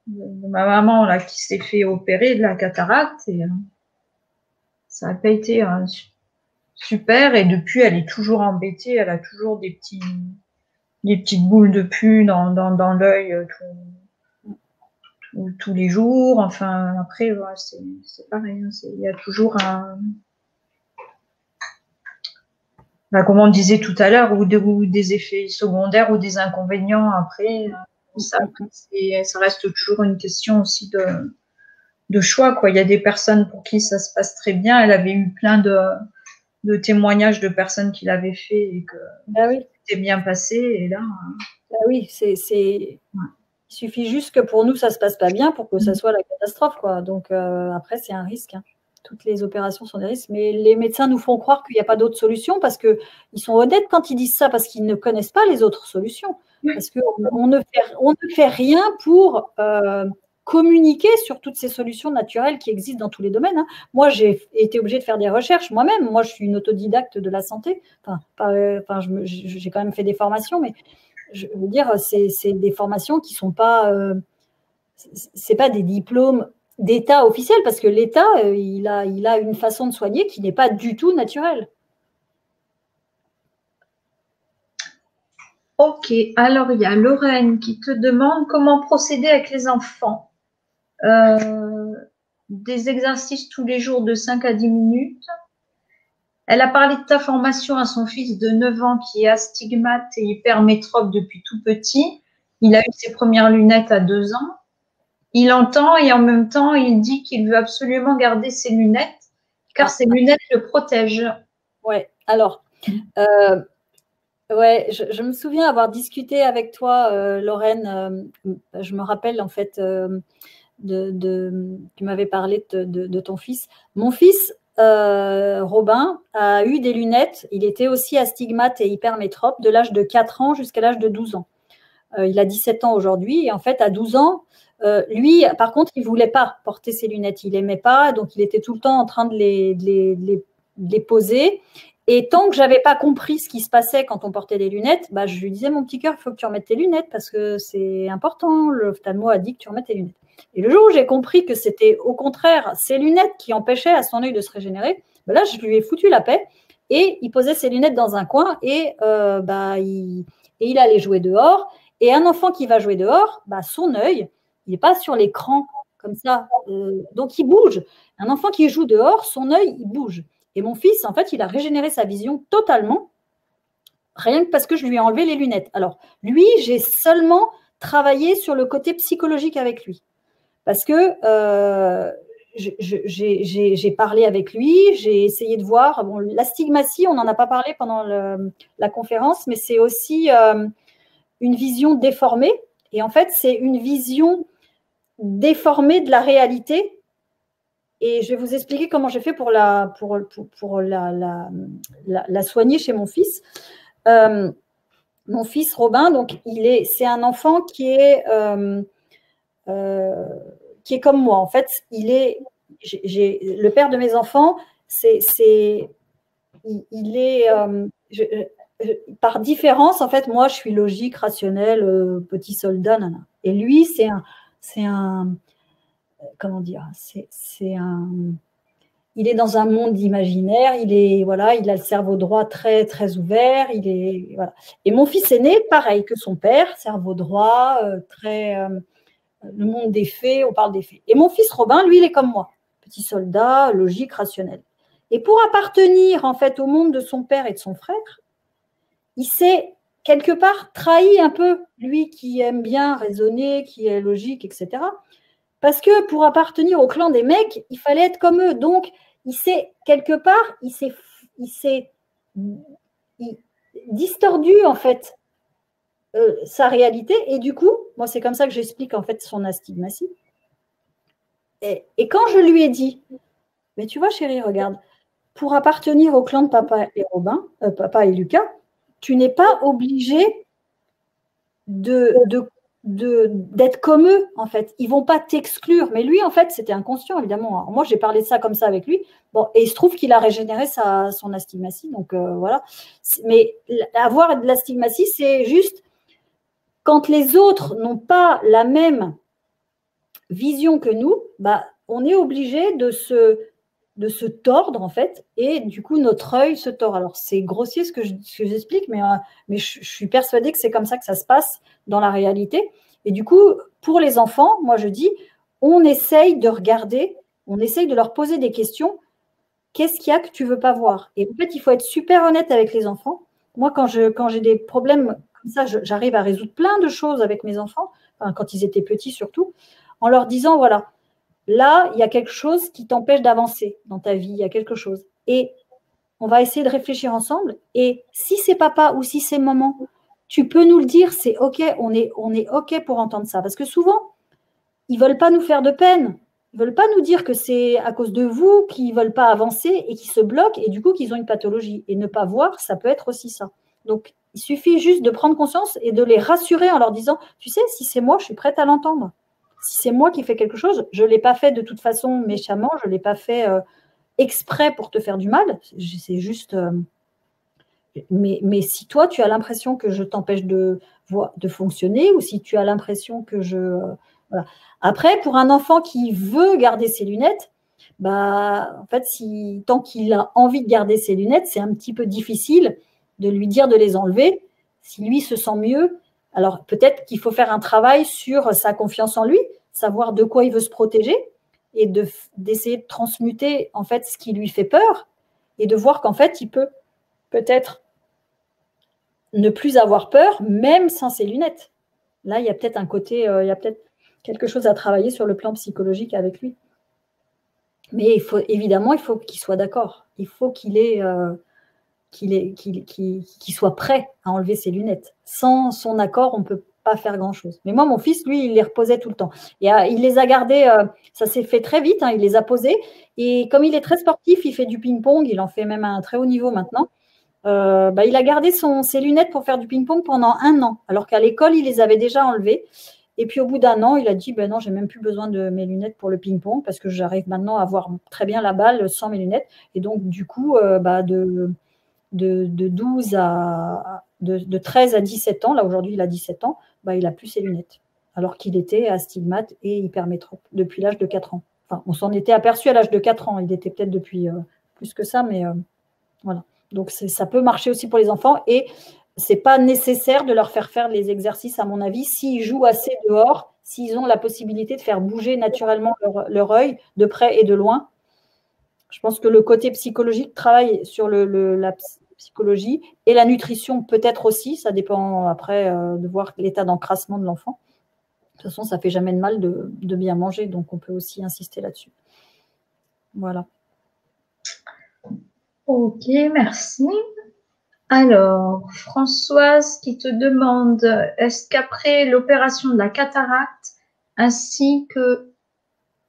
ma maman là, qui s'est fait opérer de la cataracte et ça n'a pas été super. Et depuis, elle est toujours embêtée. Elle a toujours des petites boules de pus dans l'œil ou tous les jours. Enfin, après, voilà, c'est pareil. Hein, il y a toujours comme on disait tout à l'heure, ou des effets secondaires ou des inconvénients après. Ça reste toujours une question aussi de choix, quoi. Il y a des personnes pour qui ça se passe très bien. Elle avait eu plein de témoignages de personnes qui l'avaient fait et que c'était bien passé. Et là, oui, il suffit juste que pour nous ça se passe pas bien pour que ça soit la catastrophe, quoi. Donc après c'est un risque. Hein. Toutes les opérations sont des risques, mais les médecins nous font croire qu'il n'y a pas d'autres solutions parce qu'ils sont honnêtes quand ils disent ça, parce qu'ils ne connaissent pas les autres solutions. Parce qu'on ne fait rien pour communiquer sur toutes ces solutions naturelles qui existent dans tous les domaines. Hein. Moi, j'ai été obligée de faire des recherches moi-même. Moi, je suis une autodidacte de la santé. J'ai quand même fait des formations, mais je veux dire, c'est des formations qui ne sont pas... c'est pas des diplômes d'État officiel, parce que l'État, il a une façon de soigner qui n'est pas du tout naturelle. Ok, alors il y a Lorraine qui te demande comment procéder avec les enfants. Des exercices tous les jours de 5 à 10 minutes. Elle a parlé de ta formation à son fils de 9 ans qui est astigmate et hypermétrope depuis tout petit. Il a eu ses premières lunettes à 2 ans. Il entend et en même temps, il dit qu'il veut absolument garder ses lunettes car ses lunettes le protègent. Ouais, alors, je me souviens avoir discuté avec toi, Lorraine. Je me rappelle en fait tu m'avais parlé de ton fils. Mon fils, Robin, a eu des lunettes. Il était aussi astigmate et hypermétrope de l'âge de 4 ans jusqu'à l'âge de 12 ans. Il a 17 ans aujourd'hui. Et en fait, à 12 ans, lui, par contre, il ne voulait pas porter ses lunettes. Il n'aimait pas. Donc, il était tout le temps en train de les poser. Et tant que je n'avais pas compris ce qui se passait quand on portait des lunettes, je lui disais, mon petit cœur, il faut que tu remettes tes lunettes parce que c'est important. L'ophtalmo a dit que tu remettes tes lunettes. Et le jour où j'ai compris que c'était au contraire ces lunettes qui empêchaient à son œil de se régénérer, là, je lui ai foutu la paix. Et il posait ses lunettes dans un coin et il allait jouer dehors. Et un enfant qui va jouer dehors, son œil, il n'est pas sur l'écran comme ça. Donc, il bouge. Un enfant qui joue dehors, son œil, il bouge. Et mon fils, en fait, il a régénéré sa vision totalement, rien que parce que je lui ai enlevé les lunettes. Alors, lui, j'ai seulement travaillé sur le côté psychologique avec lui. Parce que j'ai parlé avec lui, j'ai essayé de voir. Bon, l'astigmatie, on n'en a pas parlé pendant la conférence, mais c'est aussi une vision déformée. Et en fait, c'est une vision déformée de la réalité. Et je vais vous expliquer comment j'ai fait pour la soigner chez mon fils. Mon fils Robin, donc c'est un enfant qui est comme moi. En fait, le père de mes enfants, par différence, en fait, moi, je suis logique, rationnelle, petit soldat, nana. Et lui, comment dire, il est dans un monde imaginaire, il a le cerveau droit très, très ouvert, voilà. Et mon fils aîné, pareil que son père, cerveau droit, le monde des faits, on parle des faits. Et mon fils Robin, lui, il est comme moi, petit soldat, logique, rationnel. Et pour appartenir, en fait, au monde de son père et de son frère, il s'est quelque part trahi un peu, lui qui aime bien raisonner, qui est logique, etc. Parce que pour appartenir au clan des mecs, il fallait être comme eux. Donc, il s'est quelque part, il s'est distordu en fait sa réalité. Et du coup, moi, c'est comme ça que j'explique en fait son astigmatie. Et quand je lui ai dit, mais tu vois, chérie, regarde, pour appartenir au clan de papa et Robin, papa et Lucas, tu n'es pas obligé d'être comme eux, en fait. Ils ne vont pas t'exclure. Mais lui, en fait, c'était inconscient, évidemment. Alors, moi, j'ai parlé de ça comme ça avec lui. Bon, et il se trouve qu'il a régénéré son astigmatie. Donc, voilà. Mais avoir de l'astigmatie, c'est juste quand les autres n'ont pas la même vision que nous, on est obligé de se tordre, en fait, et du coup, notre œil se tord. Alors, c'est grossier ce que j'explique, mais je suis persuadée que c'est comme ça que ça se passe dans la réalité. Et du coup, pour les enfants, moi je dis, on essaye de regarder, on essaye de leur poser des questions. Qu'est-ce qu'il y a que tu ne veux pas voir? Et en fait, il faut être super honnête avec les enfants. Moi, quand j'ai des problèmes comme ça, j'arrive à résoudre plein de choses avec mes enfants, enfin, quand ils étaient petits surtout, en leur disant, voilà, là, il y a quelque chose qui t'empêche d'avancer dans ta vie, il y a quelque chose. Et on va essayer de réfléchir ensemble. Et si c'est papa ou si c'est maman, tu peux nous le dire, c'est OK, on est OK pour entendre ça. Parce que souvent, ils ne veulent pas nous faire de peine. Ils ne veulent pas nous dire que c'est à cause de vous qu'ils ne veulent pas avancer et qu'ils se bloquent et du coup qu'ils ont une pathologie. Et ne pas voir, ça peut être aussi ça. Donc, il suffit juste de prendre conscience et de les rassurer en leur disant, tu sais, si c'est moi, je suis prête à l'entendre. Si c'est moi qui fais quelque chose, je ne l'ai pas fait de toute façon méchamment, je ne l'ai pas fait exprès pour te faire du mal. C'est juste... mais si toi, tu as l'impression que je t'empêche de fonctionner ou si tu as l'impression que je... voilà. Après, pour un enfant qui veut garder ses lunettes, bah, en fait, tant qu'il a envie de garder ses lunettes, c'est un petit peu difficile de lui dire de les enlever. Si lui se sent mieux, alors peut-être qu'il faut faire un travail sur sa confiance en lui, savoir de quoi il veut se protéger et d'essayer de transmuter en fait ce qui lui fait peur et de voir qu'en fait, il peut peut-être ne plus avoir peur, même sans ses lunettes. Là, il y a peut-être un côté, il y a peut-être quelque chose à travailler sur le plan psychologique avec lui. Mais évidemment, il faut qu'il soit d'accord. Il faut qu'il soit prêt à enlever ses lunettes. Sans son accord, on ne peut pas faire grand-chose. Mais moi, mon fils, lui, il les reposait tout le temps. Et il les a gardés, ça s'est fait très vite, il les a posés. Et comme il est très sportif, il fait du ping-pong, il en fait même à un très haut niveau maintenant. Il a gardé ses lunettes pour faire du ping-pong pendant 1 an, alors qu'à l'école, il les avait déjà enlevées. Et puis au bout d'1 an, il a dit, ben non, j'ai même plus besoin de mes lunettes pour le ping-pong parce que j'arrive maintenant à voir très bien la balle sans mes lunettes. Et donc, du coup, de 13 à 17 ans, là aujourd'hui il a 17 ans, il n'a plus ses lunettes, alors qu'il était astigmate et hypermétrope depuis l'âge de 4 ans. Enfin, on s'en était aperçu à l'âge de 4 ans, il était peut-être depuis plus que ça, mais voilà. Donc, ça peut marcher aussi pour les enfants et ce n'est pas nécessaire de leur faire les exercices, à mon avis, s'ils jouent assez dehors, s'ils ont la possibilité de faire bouger naturellement leur œil de près et de loin. Je pense que le côté psychologique travaille sur la psychologie et la nutrition peut-être aussi, ça dépend après de voir l'état d'encrassement de l'enfant. De toute façon, ça ne fait jamais de mal de bien manger, donc on peut aussi insister là-dessus. Voilà. Ok, merci. Alors, Françoise qui te demande, est-ce qu'après l'opération de la cataracte, ainsi que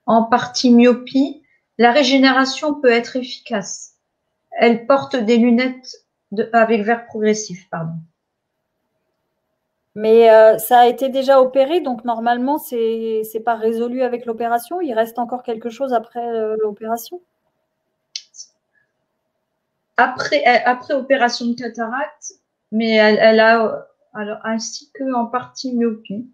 en partie myopie, la régénération peut être efficace? Elle porte des lunettes avec verre progressif, pardon. Mais ça a été déjà opéré, donc normalement, c'est pas résolu avec l'opération. Il reste encore quelque chose après l'opération. Après opération de cataracte, mais elle a alors, ainsi qu'en partie myopie.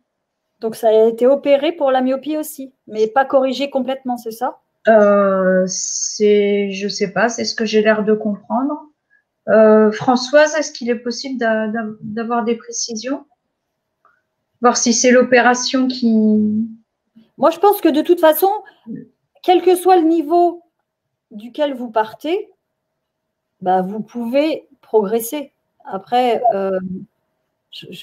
Donc ça a été opéré pour la myopie aussi, mais pas corrigé complètement, c'est ça? Je sais pas, c'est ce que j'ai l'air de comprendre. Françoise, est-ce qu'il est possible d'avoir des précisions? Voir si c'est l'opération qui... Moi, je pense que de toute façon, quel que soit le niveau duquel vous partez, vous pouvez progresser. Après,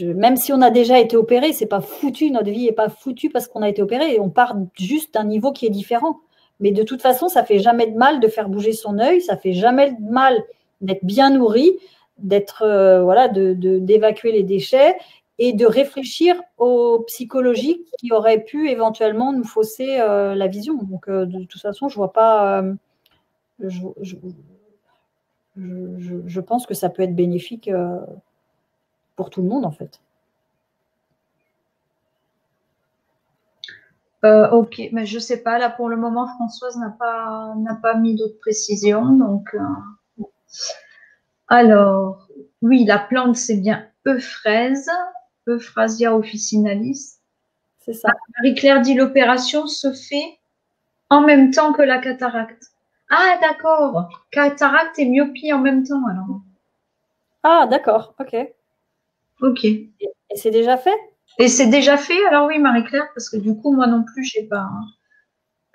même si on a déjà été opéré, c'est pas foutu, notre vie n'est pas foutue parce qu'on a été opéré. On part juste d'un niveau qui est différent. Mais de toute façon, ça fait jamais de mal de faire bouger son œil, ça fait jamais de mal d'être bien nourri, d'évacuer les déchets et de réfléchir aux psychologiques qui auraient pu éventuellement nous fausser la vision. Donc, de toute façon, je vois pas. Je pense que ça peut être bénéfique pour tout le monde, en fait. Ok, mais je sais pas. Là, pour le moment, Françoise n'a pas mis d'autres précisions. Donc, alors, oui, la plante, c'est bien Euphrase, Euphrasia officinalis. C'est ça. Marie-Claire dit l'opération se fait en même temps que la cataracte. Ah, d'accord. Cataracte et myopie en même temps, alors. Ah, d'accord. Ok. Ok. Et c'est déjà fait? Et c'est déjà fait? Alors oui, Marie-Claire, parce que du coup, moi non plus, j'ai pas.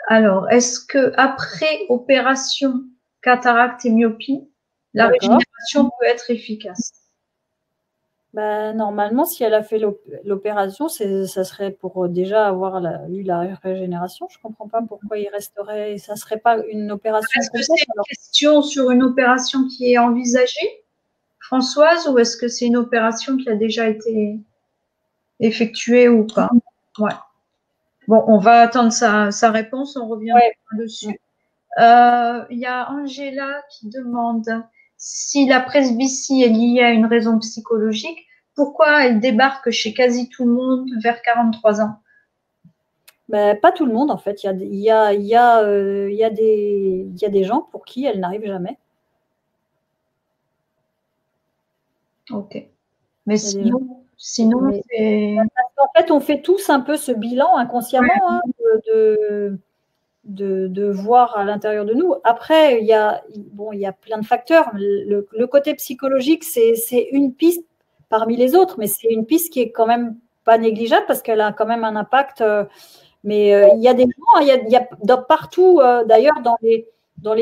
Alors, est-ce que après opération cataracte et myopie, la régénération peut être efficace? Ben, normalement, si elle a fait l'opération, ça serait pour déjà avoir eu la régénération. Je ne comprends pas pourquoi il resterait. Ça ne serait pas une opération complète. Est-ce que c'est une question sur une opération qui est envisagée, Françoise, ou est-ce que c'est une opération qui a déjà été effectuée ou pas? Ouais. Bon, on va attendre sa réponse, on revient dessus. Il y a Angela qui demande si la presbytie est liée à une raison psychologique, pourquoi elle débarque chez quasi tout le monde vers 43 ans? Ben, pas tout le monde, en fait. Il y a des gens pour qui elle n'arrive jamais. Ok. Mais sinon c'est... En fait, on fait tous un peu ce bilan inconsciemment hein, de voir à l'intérieur de nous. Après, il y a plein de facteurs. Le côté psychologique, c'est une piste parmi les autres, mais c'est une piste qui est quand même pas négligeable parce qu'elle a quand même un impact. Mais il y a des gens, il y a partout, d'ailleurs, dans les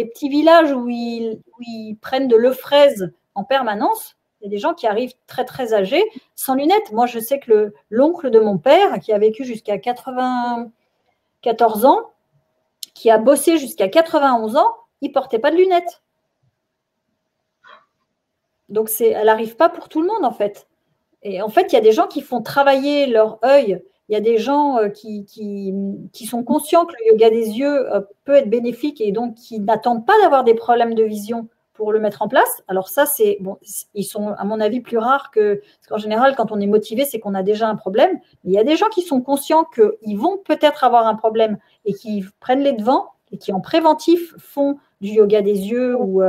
petits villages où ils prennent de l'euphrase en permanence, il y a des gens qui arrivent très, très âgés sans lunettes. Moi, je sais que l'oncle de mon père, qui a vécu jusqu'à 94 ans, qui a bossé jusqu'à 91 ans, il ne portait pas de lunettes. Donc, elle n'arrive pas pour tout le monde, en fait. Et en fait, il y a des gens qui font travailler leur œil. Il y a des gens qui sont conscients que le yoga des yeux peut être bénéfique et donc qui n'attendent pas d'avoir des problèmes de vision pour le mettre en place. Alors ça, ils sont à mon avis plus rares parce qu'en général, quand on est motivé, c'est qu'on a déjà un problème. Mais il y a des gens qui sont conscients qu'ils vont peut-être avoir un problème et qui prennent les devants et qui en préventif font du yoga des yeux ou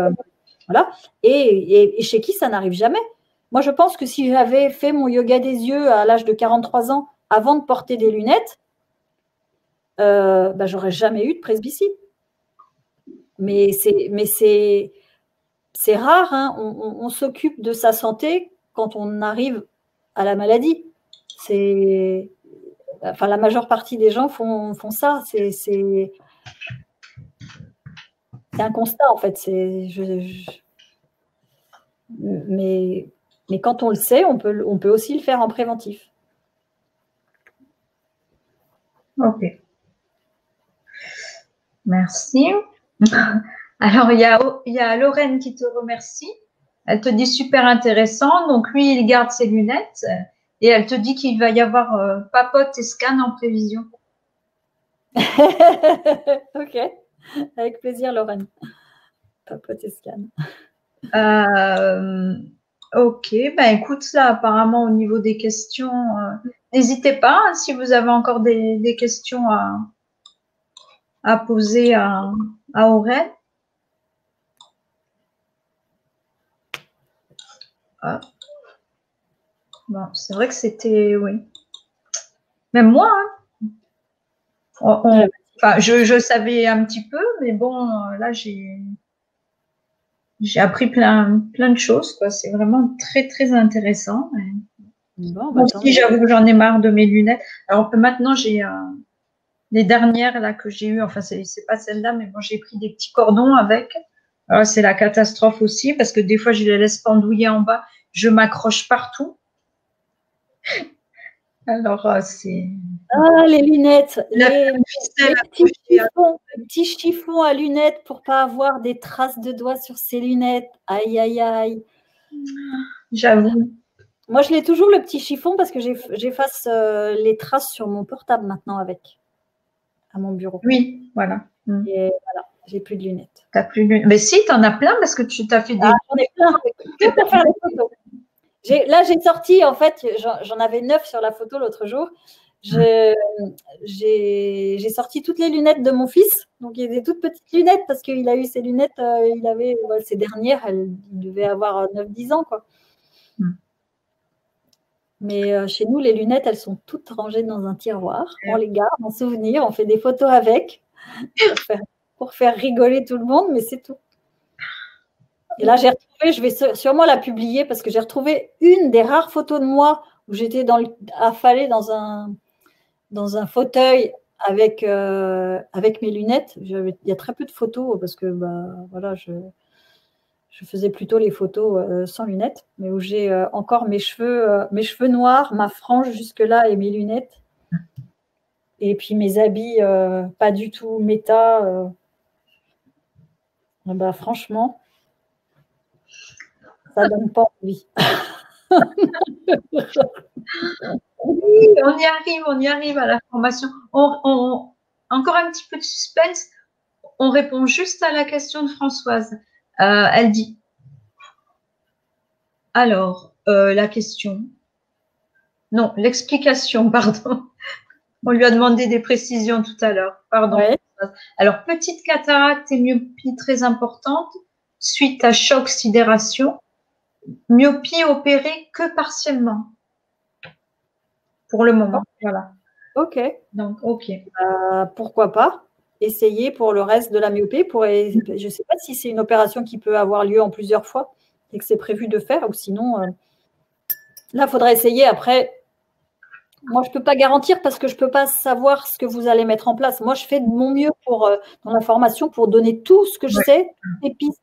voilà. Et chez qui ça n'arrive jamais. Moi, je pense que si j'avais fait mon yoga des yeux à l'âge de 43 ans avant de porter des lunettes, j'aurais jamais eu de presbytie. Mais c'est rare, hein. On s'occupe de sa santé quand on arrive à la maladie. La majeure partie des gens font ça. C'est un constat, en fait. Mais quand on le sait, on peut aussi le faire en préventif. Ok. Merci. Alors, il y a Lorraine qui te remercie. Elle te dit super intéressant. Donc, lui, il garde ses lunettes et elle te dit qu'il va y avoir papote et scan en prévision. Ok. Avec plaisir, Lorraine. Papote et scan. Ok. Ben, écoute, là, apparemment, au niveau des questions, n'hésitez pas hein, si vous avez encore des questions à poser à Aurèle. Bon, c'est vrai que c'était, oui. Même moi, hein. Je savais un petit peu, mais bon, là, j'ai appris plein de choses, quoi. C'est vraiment très, très intéressant. Bon, moi aussi, j'avoue que j'en ai marre de mes lunettes. Alors maintenant, j'ai les dernières là que j'ai eues, enfin, c'est pas celle-là, mais bon, j'ai pris des petits cordons avec. Alors, c'est la catastrophe aussi, parce que des fois, je les laisse pendouiller en bas. Je m'accroche partout. Alors, c'est... Ah, les lunettes, les petits chiffons à lunettes pour pas avoir des traces de doigts sur ces lunettes. Aïe, aïe, aïe. J'avoue. Moi, je l'ai toujours le petit chiffon parce que j'efface les traces sur mon portable maintenant avec, à mon bureau. Oui, voilà. Et voilà, j'ai plus de lunettes. T'as plus de... Mais si, t'en as plein parce que tu t'as fait des... Ah, j'en ai plein, que pour faire des photos. Là, j'ai sorti, en fait, j'en avais 9 sur la photo l'autre jour. J'ai sorti toutes les lunettes de mon fils. Donc, il y a des toutes petites lunettes parce qu'il a eu ses lunettes, il avait ses dernières, il devait avoir 9-10 ans, quoi. Mais chez nous, les lunettes, elles sont toutes rangées dans un tiroir. On les garde en souvenir, on fait des photos avec pour faire rigoler tout le monde, mais c'est tout. Et là, j'ai retrouvé, je vais sûrement la publier parce que j'ai retrouvé une des rares photos de moi où j'étais affalée dans un fauteuil avec mes lunettes. Il y a très peu de photos parce que voilà, je faisais plutôt les photos sans lunettes, mais où j'ai encore mes cheveux noirs, ma frange jusque-là et mes lunettes. Et puis mes habits pas du tout méta. Franchement, ça donne pas envie. Oui, on y arrive à la formation. Encore un petit peu de suspense. On répond juste à la question de Françoise. Elle dit, alors, la question, non, l'explication, pardon. On lui a demandé des précisions tout à l'heure. Pardon. Ouais. Alors, petite cataracte et myopie très importante suite à choc sidération. Myopie opérée que partiellement. Pour le moment. Voilà. Ok. Donc, ok. Pourquoi pas essayer pour le reste de la myopie. Je ne sais pas si c'est une opération qui peut avoir lieu en plusieurs fois et que c'est prévu de faire, ou sinon, là, il faudra essayer. Après, moi, je ne peux pas garantir parce que je ne peux pas savoir ce que vous allez mettre en place. Moi, je fais de mon mieux dans la formation pour donner tout ce que je sais, toutes les pistes.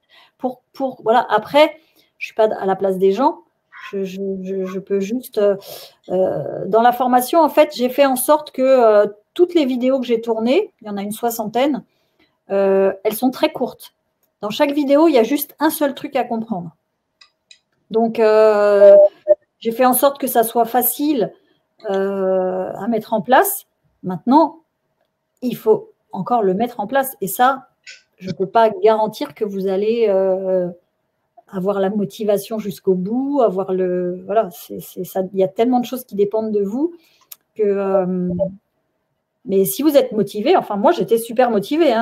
Voilà. Après, je ne suis pas à la place des gens. Je peux juste… dans la formation, en fait, j'ai fait en sorte que toutes les vidéos que j'ai tournées, il y en a une 60aine, elles sont très courtes. Dans chaque vidéo, il y a juste un seul truc à comprendre. Donc, j'ai fait en sorte que ça soit facile à mettre en place. Maintenant, il faut encore le mettre en place. Et ça, je ne peux pas garantir que vous allez avoir la motivation jusqu'au bout, voilà, ça. Il y a tellement de choses qui dépendent de vous que. Mais si vous êtes motivé, enfin moi j'étais super motivée.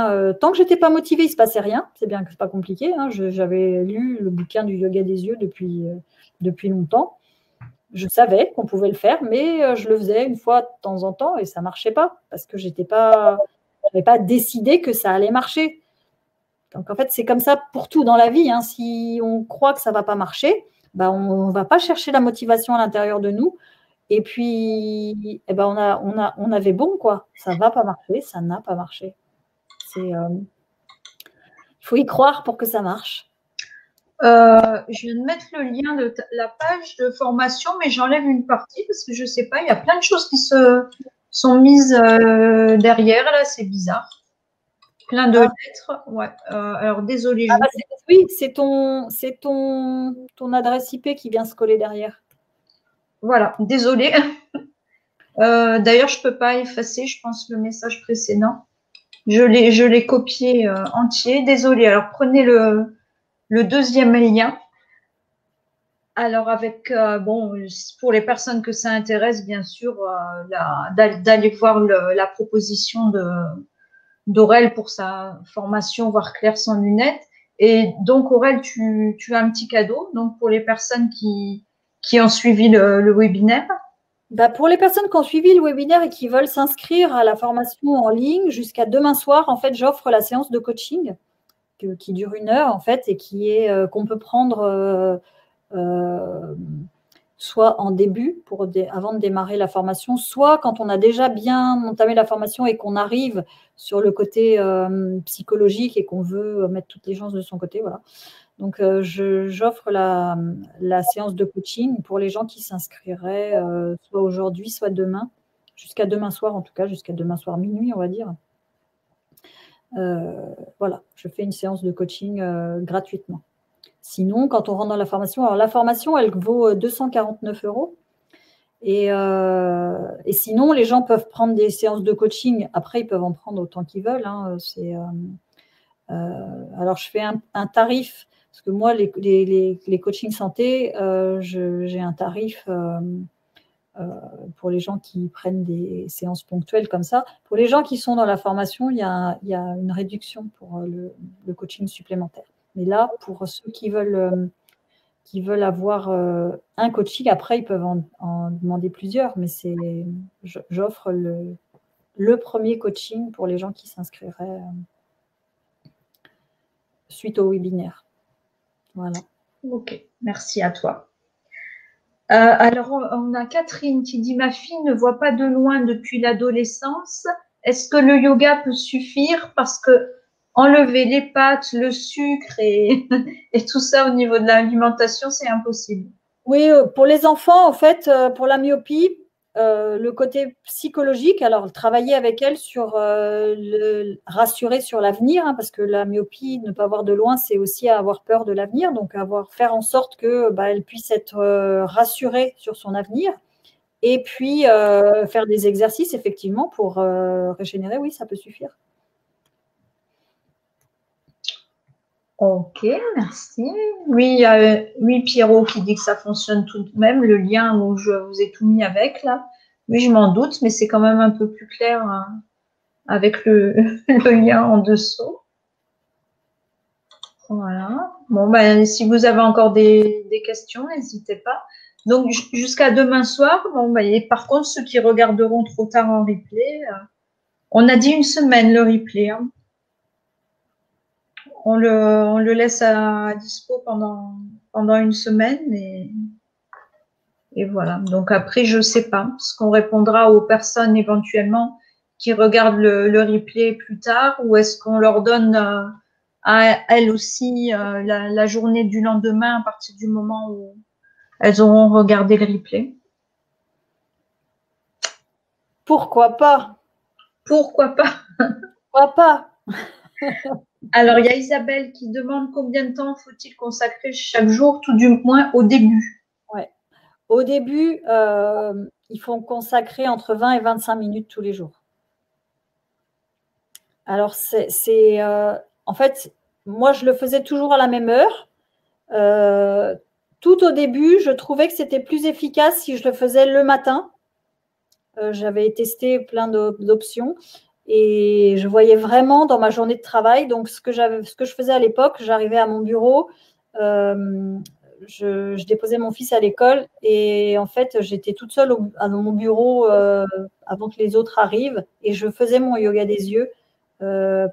Tant que j'étais pas motivée, il se passait rien. C'est bien que c'est pas compliqué. J'avais lu le bouquin du yoga des yeux depuis longtemps. Je savais qu'on pouvait le faire, mais je le faisais une fois de temps en temps et ça marchait pas parce que j'avais pas décidé que ça allait marcher. Donc en fait c'est comme ça pour tout dans la vie. Si on croit que ça va pas marcher, on va pas chercher la motivation à l'intérieur de nous. Et puis, on avait bon, quoi. Ça va pas marcher, ça n'a pas marché. Il faut y croire pour que ça marche. Je viens de mettre le lien de la page de formation, mais j'enlève une partie parce que je sais pas, il y a plein de choses qui se sont mises derrière, là, c'est bizarre. Plein de lettres. Ouais. Alors, désolé. Oui, c'est ton adresse IP qui vient se coller derrière. Voilà, désolé. D'ailleurs, je peux pas effacer, je pense, le message précédent. Je l'ai copié entier. Désolé. Alors, prenez le deuxième lien. Alors, avec, pour les personnes que ça intéresse, bien sûr, d'aller voir la proposition d'Aurel pour sa formation Voir clair sans lunettes. Et donc, Aurel, tu as un petit cadeau donc pour les personnes qui ont suivi le webinaire. Pour les personnes qui ont suivi le webinaire et qui veulent s'inscrire à la formation en ligne jusqu'à demain soir, en fait, j'offre la séance de coaching qui dure 1 heure, en fait, et qu'on peut prendre soit en début, avant de démarrer la formation, soit quand on a déjà bien entamé la formation et qu'on arrive sur le côté psychologique et qu'on veut mettre toutes les chances de son côté. Voilà. Donc, j'offre la séance de coaching pour les gens qui s'inscriraient soit aujourd'hui, soit demain, jusqu'à demain soir en tout cas, jusqu'à demain soir minuit, on va dire. Voilà, je fais une séance de coaching gratuitement. Sinon, quand on rentre dans la formation, alors la formation, elle vaut 249 €. Et sinon, les gens peuvent prendre des séances de coaching. Après, ils peuvent en prendre autant qu'ils veulent. Alors, je fais un tarif, parce que moi, les coachings santé, j'ai un tarif pour les gens qui prennent des séances ponctuelles comme ça. Pour les gens qui sont dans la formation, il y a une réduction pour le coaching supplémentaire. Mais là, pour ceux qui veulent avoir un coaching, après, ils peuvent en demander plusieurs. Mais j'offre le premier coaching pour les gens qui s'inscriraient suite au webinaire. Voilà. Ok, merci à toi. Alors, on a Catherine qui dit: ma fille ne voit pas de loin depuis l'adolescence. Est-ce que le yoga peut suffire? Parce que enlever les pâtes, le sucre et, et tout ça au niveau de l'alimentation, c'est impossible. Oui, pour les enfants, en fait, pour la myopie, le côté psychologique, alors travailler avec elle sur rassurer sur l'avenir, hein, parce que la myopie, ne pas voir de loin, c'est aussi avoir peur de l'avenir, donc faire en sorte que elle puisse être rassurée sur son avenir. Et puis faire des exercices, effectivement, pour régénérer, oui, ça peut suffire. Ok, merci. Oui, oui, Pierrot qui dit que ça fonctionne tout de même, le lien où je vous ai tout mis avec là. Oui, je m'en doute, mais c'est quand même un peu plus clair hein, avec le lien en dessous. Voilà. Bon, ben, si vous avez encore des questions, n'hésitez pas. Donc, jusqu'à demain soir. Bon, ben, et par contre, ceux qui regarderont trop tard en replay, on a dit une semaine le replay. Hein. On le laisse à dispo pendant une semaine et voilà. Donc après, je sais pas ce qu'on répondra aux personnes éventuellement qui regardent le replay plus tard ou est-ce qu'on leur donne à elles aussi la journée du lendemain à partir du moment où elles auront regardé le replay. Pourquoi pas? Pourquoi pas? Pourquoi pas? Alors, il y a Isabelle qui demande combien de temps faut-il consacrer chaque jour, tout du moins au début. Ouais. Au début, il faut consacrer entre 20 et 25 minutes tous les jours. Alors, en fait, moi, je le faisais toujours à la même heure. Tout au début, je trouvais que c'était plus efficace si je le faisais le matin. J'avais testé plein d'options et je voyais vraiment dans ma journée de travail. Donc, ce que je faisais à l'époque, j'arrivais à mon bureau, je déposais mon fils à l'école et en fait, j'étais toute seule à mon bureau avant que les autres arrivent et je faisais mon yoga des yeux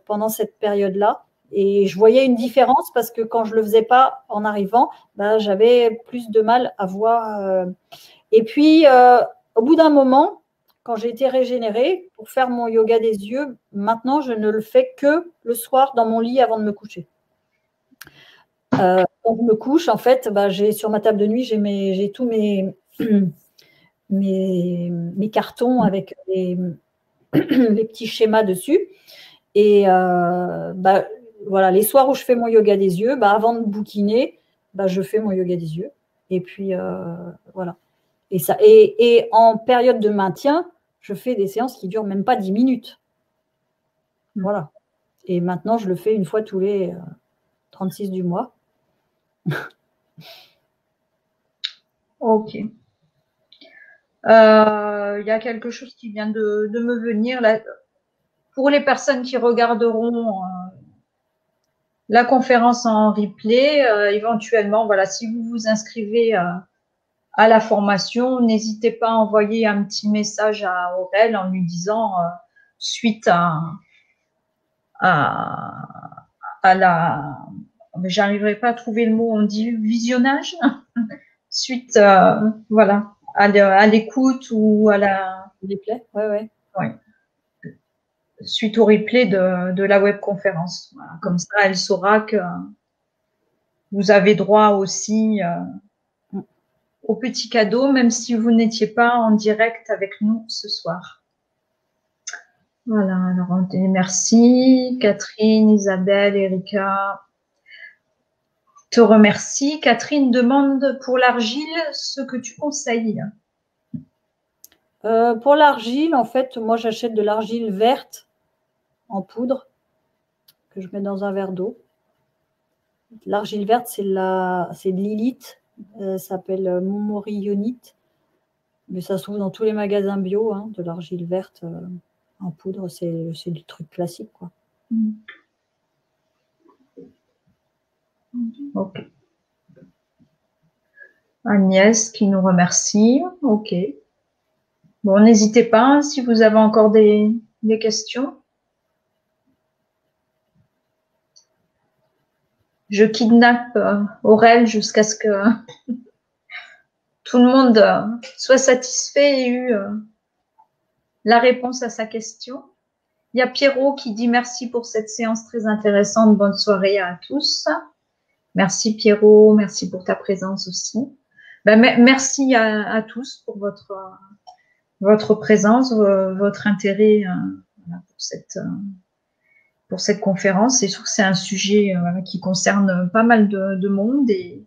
pendant cette période-là. Et je voyais une différence parce que quand je ne le faisais pas en arrivant, j'avais plus de mal à voir. Et puis, au bout d'un moment, quand j'ai été régénérée, pour faire mon yoga des yeux, maintenant, je ne le fais que le soir dans mon lit avant de me coucher. Quand je me couche, en fait, j'ai sur ma table de nuit, j'ai tous mes cartons avec les petits schémas dessus. Et voilà, les soirs où je fais mon yoga des yeux, avant de bouquiner, je fais mon yoga des yeux. Et puis, voilà. Et en période de maintien, je fais des séances qui durent même pas 10 minutes. Voilà. Et maintenant, je le fais une fois tous les 36 du mois. Ok. Il y a quelque chose qui vient de me venir là. Pour les personnes qui regarderont la conférence en replay, éventuellement, voilà, si vous vous inscrivez à la formation, n'hésitez pas à envoyer un petit message à Aurel en lui disant suite à, à la, j'arriverai pas à trouver le mot, on dit visionnage, suite, voilà, à l'écoute ou à la, Replay, ouais. ouais, suite au replay de la webconférence. Voilà. Comme ça, elle saura que vous avez droit aussi au petit cadeau, même si vous n'étiez pas en direct avec nous ce soir. Voilà, alors merci. Catherine, Isabelle, Erika te remercie. Catherine demande pour l'argile ce que tu conseilles. Pour l'argile, en fait, moi, j'achète de l'argile verte en poudre que je mets dans un verre d'eau. L'argile verte, c'est de l'Ilite, ça s'appelle Momorionite. Mais ça se trouve dans tous les magasins bio, hein, de l'argile verte en poudre, c'est du truc classique, quoi. Ok. Agnès qui nous remercie. Ok. Bon, n'hésitez pas hein, si vous avez encore des questions. Je kidnappe Aurel jusqu'à ce que tout le monde soit satisfait et ait eu la réponse à sa question. Il y a Pierrot qui dit merci pour cette séance très intéressante. Bonne soirée à tous. Merci Pierrot, merci pour ta présence aussi. Ben, merci à tous pour votre présence, votre intérêt pour cette conférence. C'est sûr que c'est un sujet qui concerne pas mal de monde et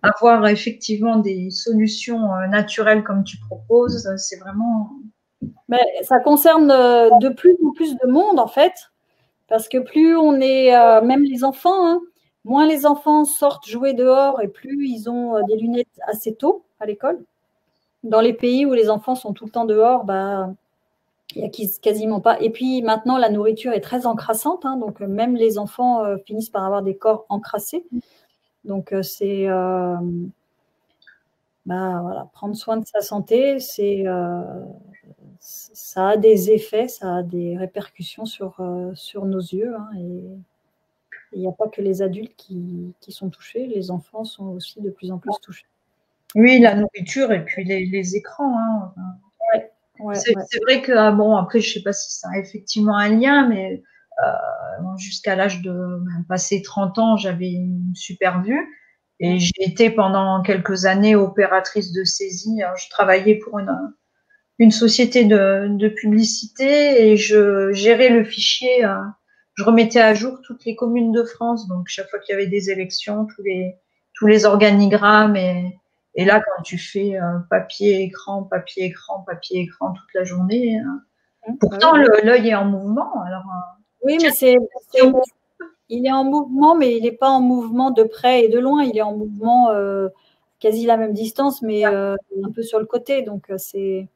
avoir effectivement des solutions naturelles comme tu proposes, c'est vraiment… Mais ça concerne de plus en plus de monde en fait, parce que plus on est, même les enfants, hein, moins les enfants sortent jouer dehors et plus ils ont des lunettes assez tôt à l'école. Dans les pays où les enfants sont tout le temps dehors, bah, il n'y a quasiment pas. Et puis maintenant, la nourriture est très encrassante, hein, donc même les enfants finissent par avoir des corps encrassés. Donc c'est voilà, prendre soin de sa santé, ça a des effets, ça a des répercussions sur nos yeux. Hein, et il n'y a pas que les adultes qui sont touchés, les enfants sont aussi de plus en plus touchés. Oui, la nourriture et puis les écrans. Hein. C'est vrai que, bon, après, je ne sais pas si ça a effectivement un lien, mais jusqu'à l'âge de passer 30 ans, j'avais une super vue. Et j'ai été pendant quelques années opératrice de saisie. Je travaillais pour une société de publicité et je gérais le fichier. Je remettais à jour toutes les communes de France. Donc, chaque fois qu'il y avait des élections, tous les organigrammes. Et là, quand tu fais papier, écran toute la journée, pourtant, l'œil est en mouvement. Alors, oui, mais il est en mouvement, mais il n'est pas en mouvement de près et de loin. Il est en mouvement quasi la même distance, mais un peu sur le côté. Donc, c'est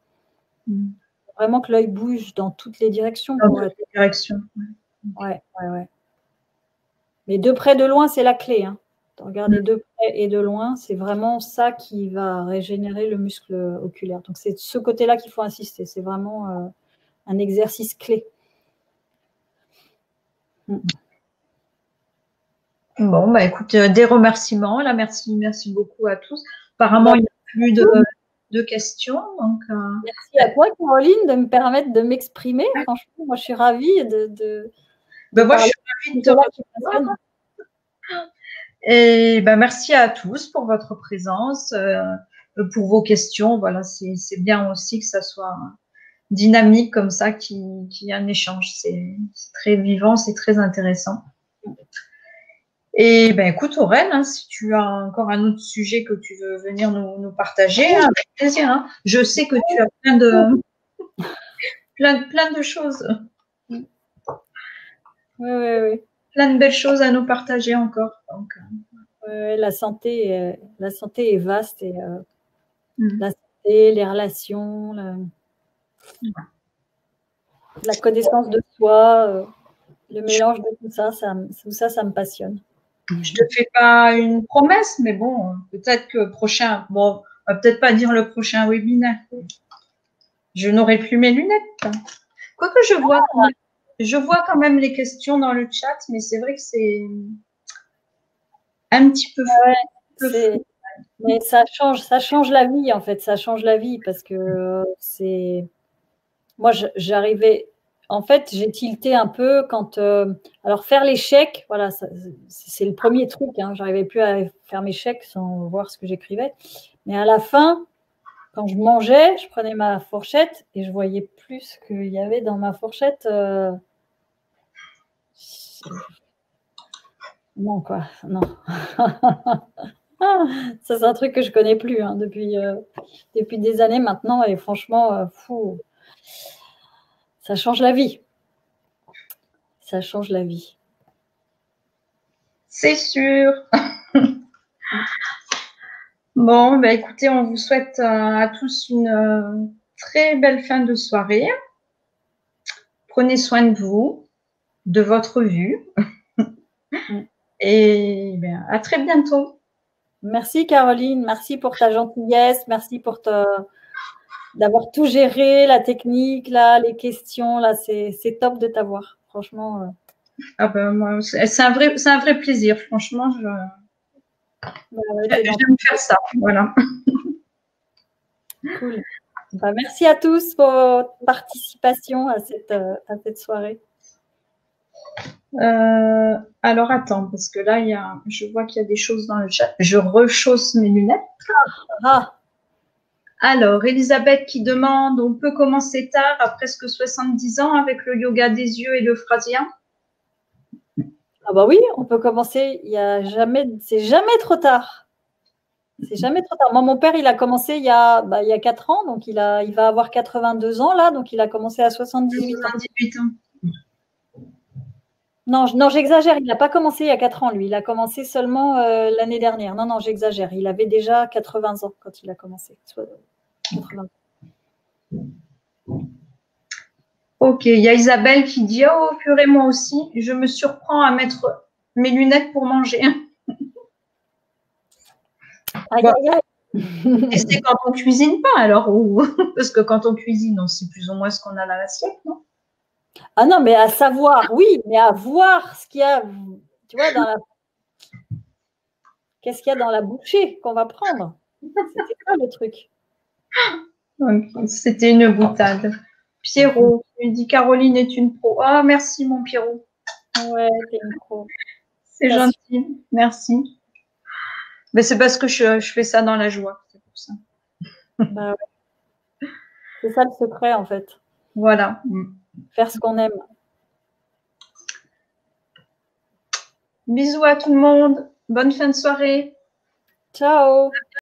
vraiment que l'œil bouge dans toutes les directions. Dans toutes les directions. Ouais. Mais de près, de loin, c'est la clé. Hein. Regarder de près et de loin, c'est vraiment ça qui va régénérer le muscle oculaire. Donc, c'est de ce côté-là qu'il faut insister. C'est vraiment un exercice clé. Bon, bah écoute, des remerciements. Là, merci beaucoup à tous. Apparemment, il n'y a plus de questions. Donc, merci à toi, Caroline, de me permettre de m'exprimer. Franchement, moi, je suis ravie moi, je suis ravie de te recevoir. Et merci à tous pour votre présence, pour vos questions. Voilà, c'est bien aussi que ça soit dynamique comme ça, qu'il y ait un échange. C'est très vivant, c'est très intéressant. Et écoute, Aurèle, hein, si tu as encore un autre sujet que tu veux venir nous partager, hein, avec plaisir. Hein. Je sais que tu as plein de choses. Oui. Plein de belles choses à nous partager encore. Donc, la santé est vaste et la santé, les relations, la connaissance de soi, le mélange de tout ça, ça me passionne. Je te fais pas une promesse, mais bon, peut-être que prochain, bon, on va peut-être pas dire le prochain webinaire. Je n'aurai plus mes lunettes. Quoique je vois quand même les questions dans le chat, mais c'est vrai que c'est un petit peu flou. Mais ça change la vie en fait, ça change la vie parce que moi j'arrivais, en fait j'ai tilté un peu quand, alors faire les chèques, voilà, c'est le premier truc, hein, j'arrivais plus à faire mes chèques sans voir ce que j'écrivais, mais à la fin, quand je mangeais, je prenais ma fourchette et je voyais plus ce qu'il y avait dans ma fourchette. Non, quoi, non. Ça, c'est un truc que je ne connais plus hein, depuis des années maintenant. Et franchement, ça change la vie. Ça change la vie. C'est sûr. Bon, écoutez, on vous souhaite à tous une très belle fin de soirée. Prenez soin de vous, de votre vue. Et à très bientôt. Merci Caroline, merci pour ta gentillesse, merci pour d'avoir tout géré, la technique, là, les questions, là, c'est top de t'avoir, franchement. Moi, c'est un vrai plaisir, franchement. J'aime faire ça, voilà. Cool. Bah, merci à tous pour votre participation à cette soirée. Alors, attends, parce que là, je vois qu'il y a des choses dans le chat. Je rechausse mes lunettes. Alors, Elisabeth qui demande, on peut commencer tard, à presque 70 ans, avec le yoga des yeux et le phrasien? Ah bah oui, on peut commencer. C'est jamais trop tard. C'est jamais trop tard. Moi, mon père, il a commencé il y a 4 ans, donc il va avoir 82 ans là, donc il a commencé à 78 ans. Non, j'exagère. Il n'a pas commencé il y a 4 ans, lui. Il a commencé seulement l'année dernière. Non, j'exagère. Il avait déjà 80 ans quand il a commencé. 80. Ok, il y a Isabelle qui dit, oh, purée, moi aussi, je me surprends à mettre mes lunettes pour manger. Aïe, aïe, aïe. Et c'est quand on cuisine pas, alors, parce que quand on cuisine, on sait plus ou moins ce qu'on a dans l'assiette, non? Ah non, mais à savoir, oui, mais à voir ce qu'il y a, tu vois, qu'est-ce qu'il y a dans la bouchée qu'on va prendre. C'était quoi le truc? Okay. C'était une boutade. Pierrot, il dit Caroline est une pro. Ah, merci mon Pierrot. Ouais, t'es une pro. C'est gentil, merci. Mais c'est parce que je fais ça dans la joie, c'est pour ça. Bah ouais. C'est ça le secret en fait. Voilà. Faire ce qu'on aime. Bisous à tout le monde. Bonne fin de soirée. Ciao.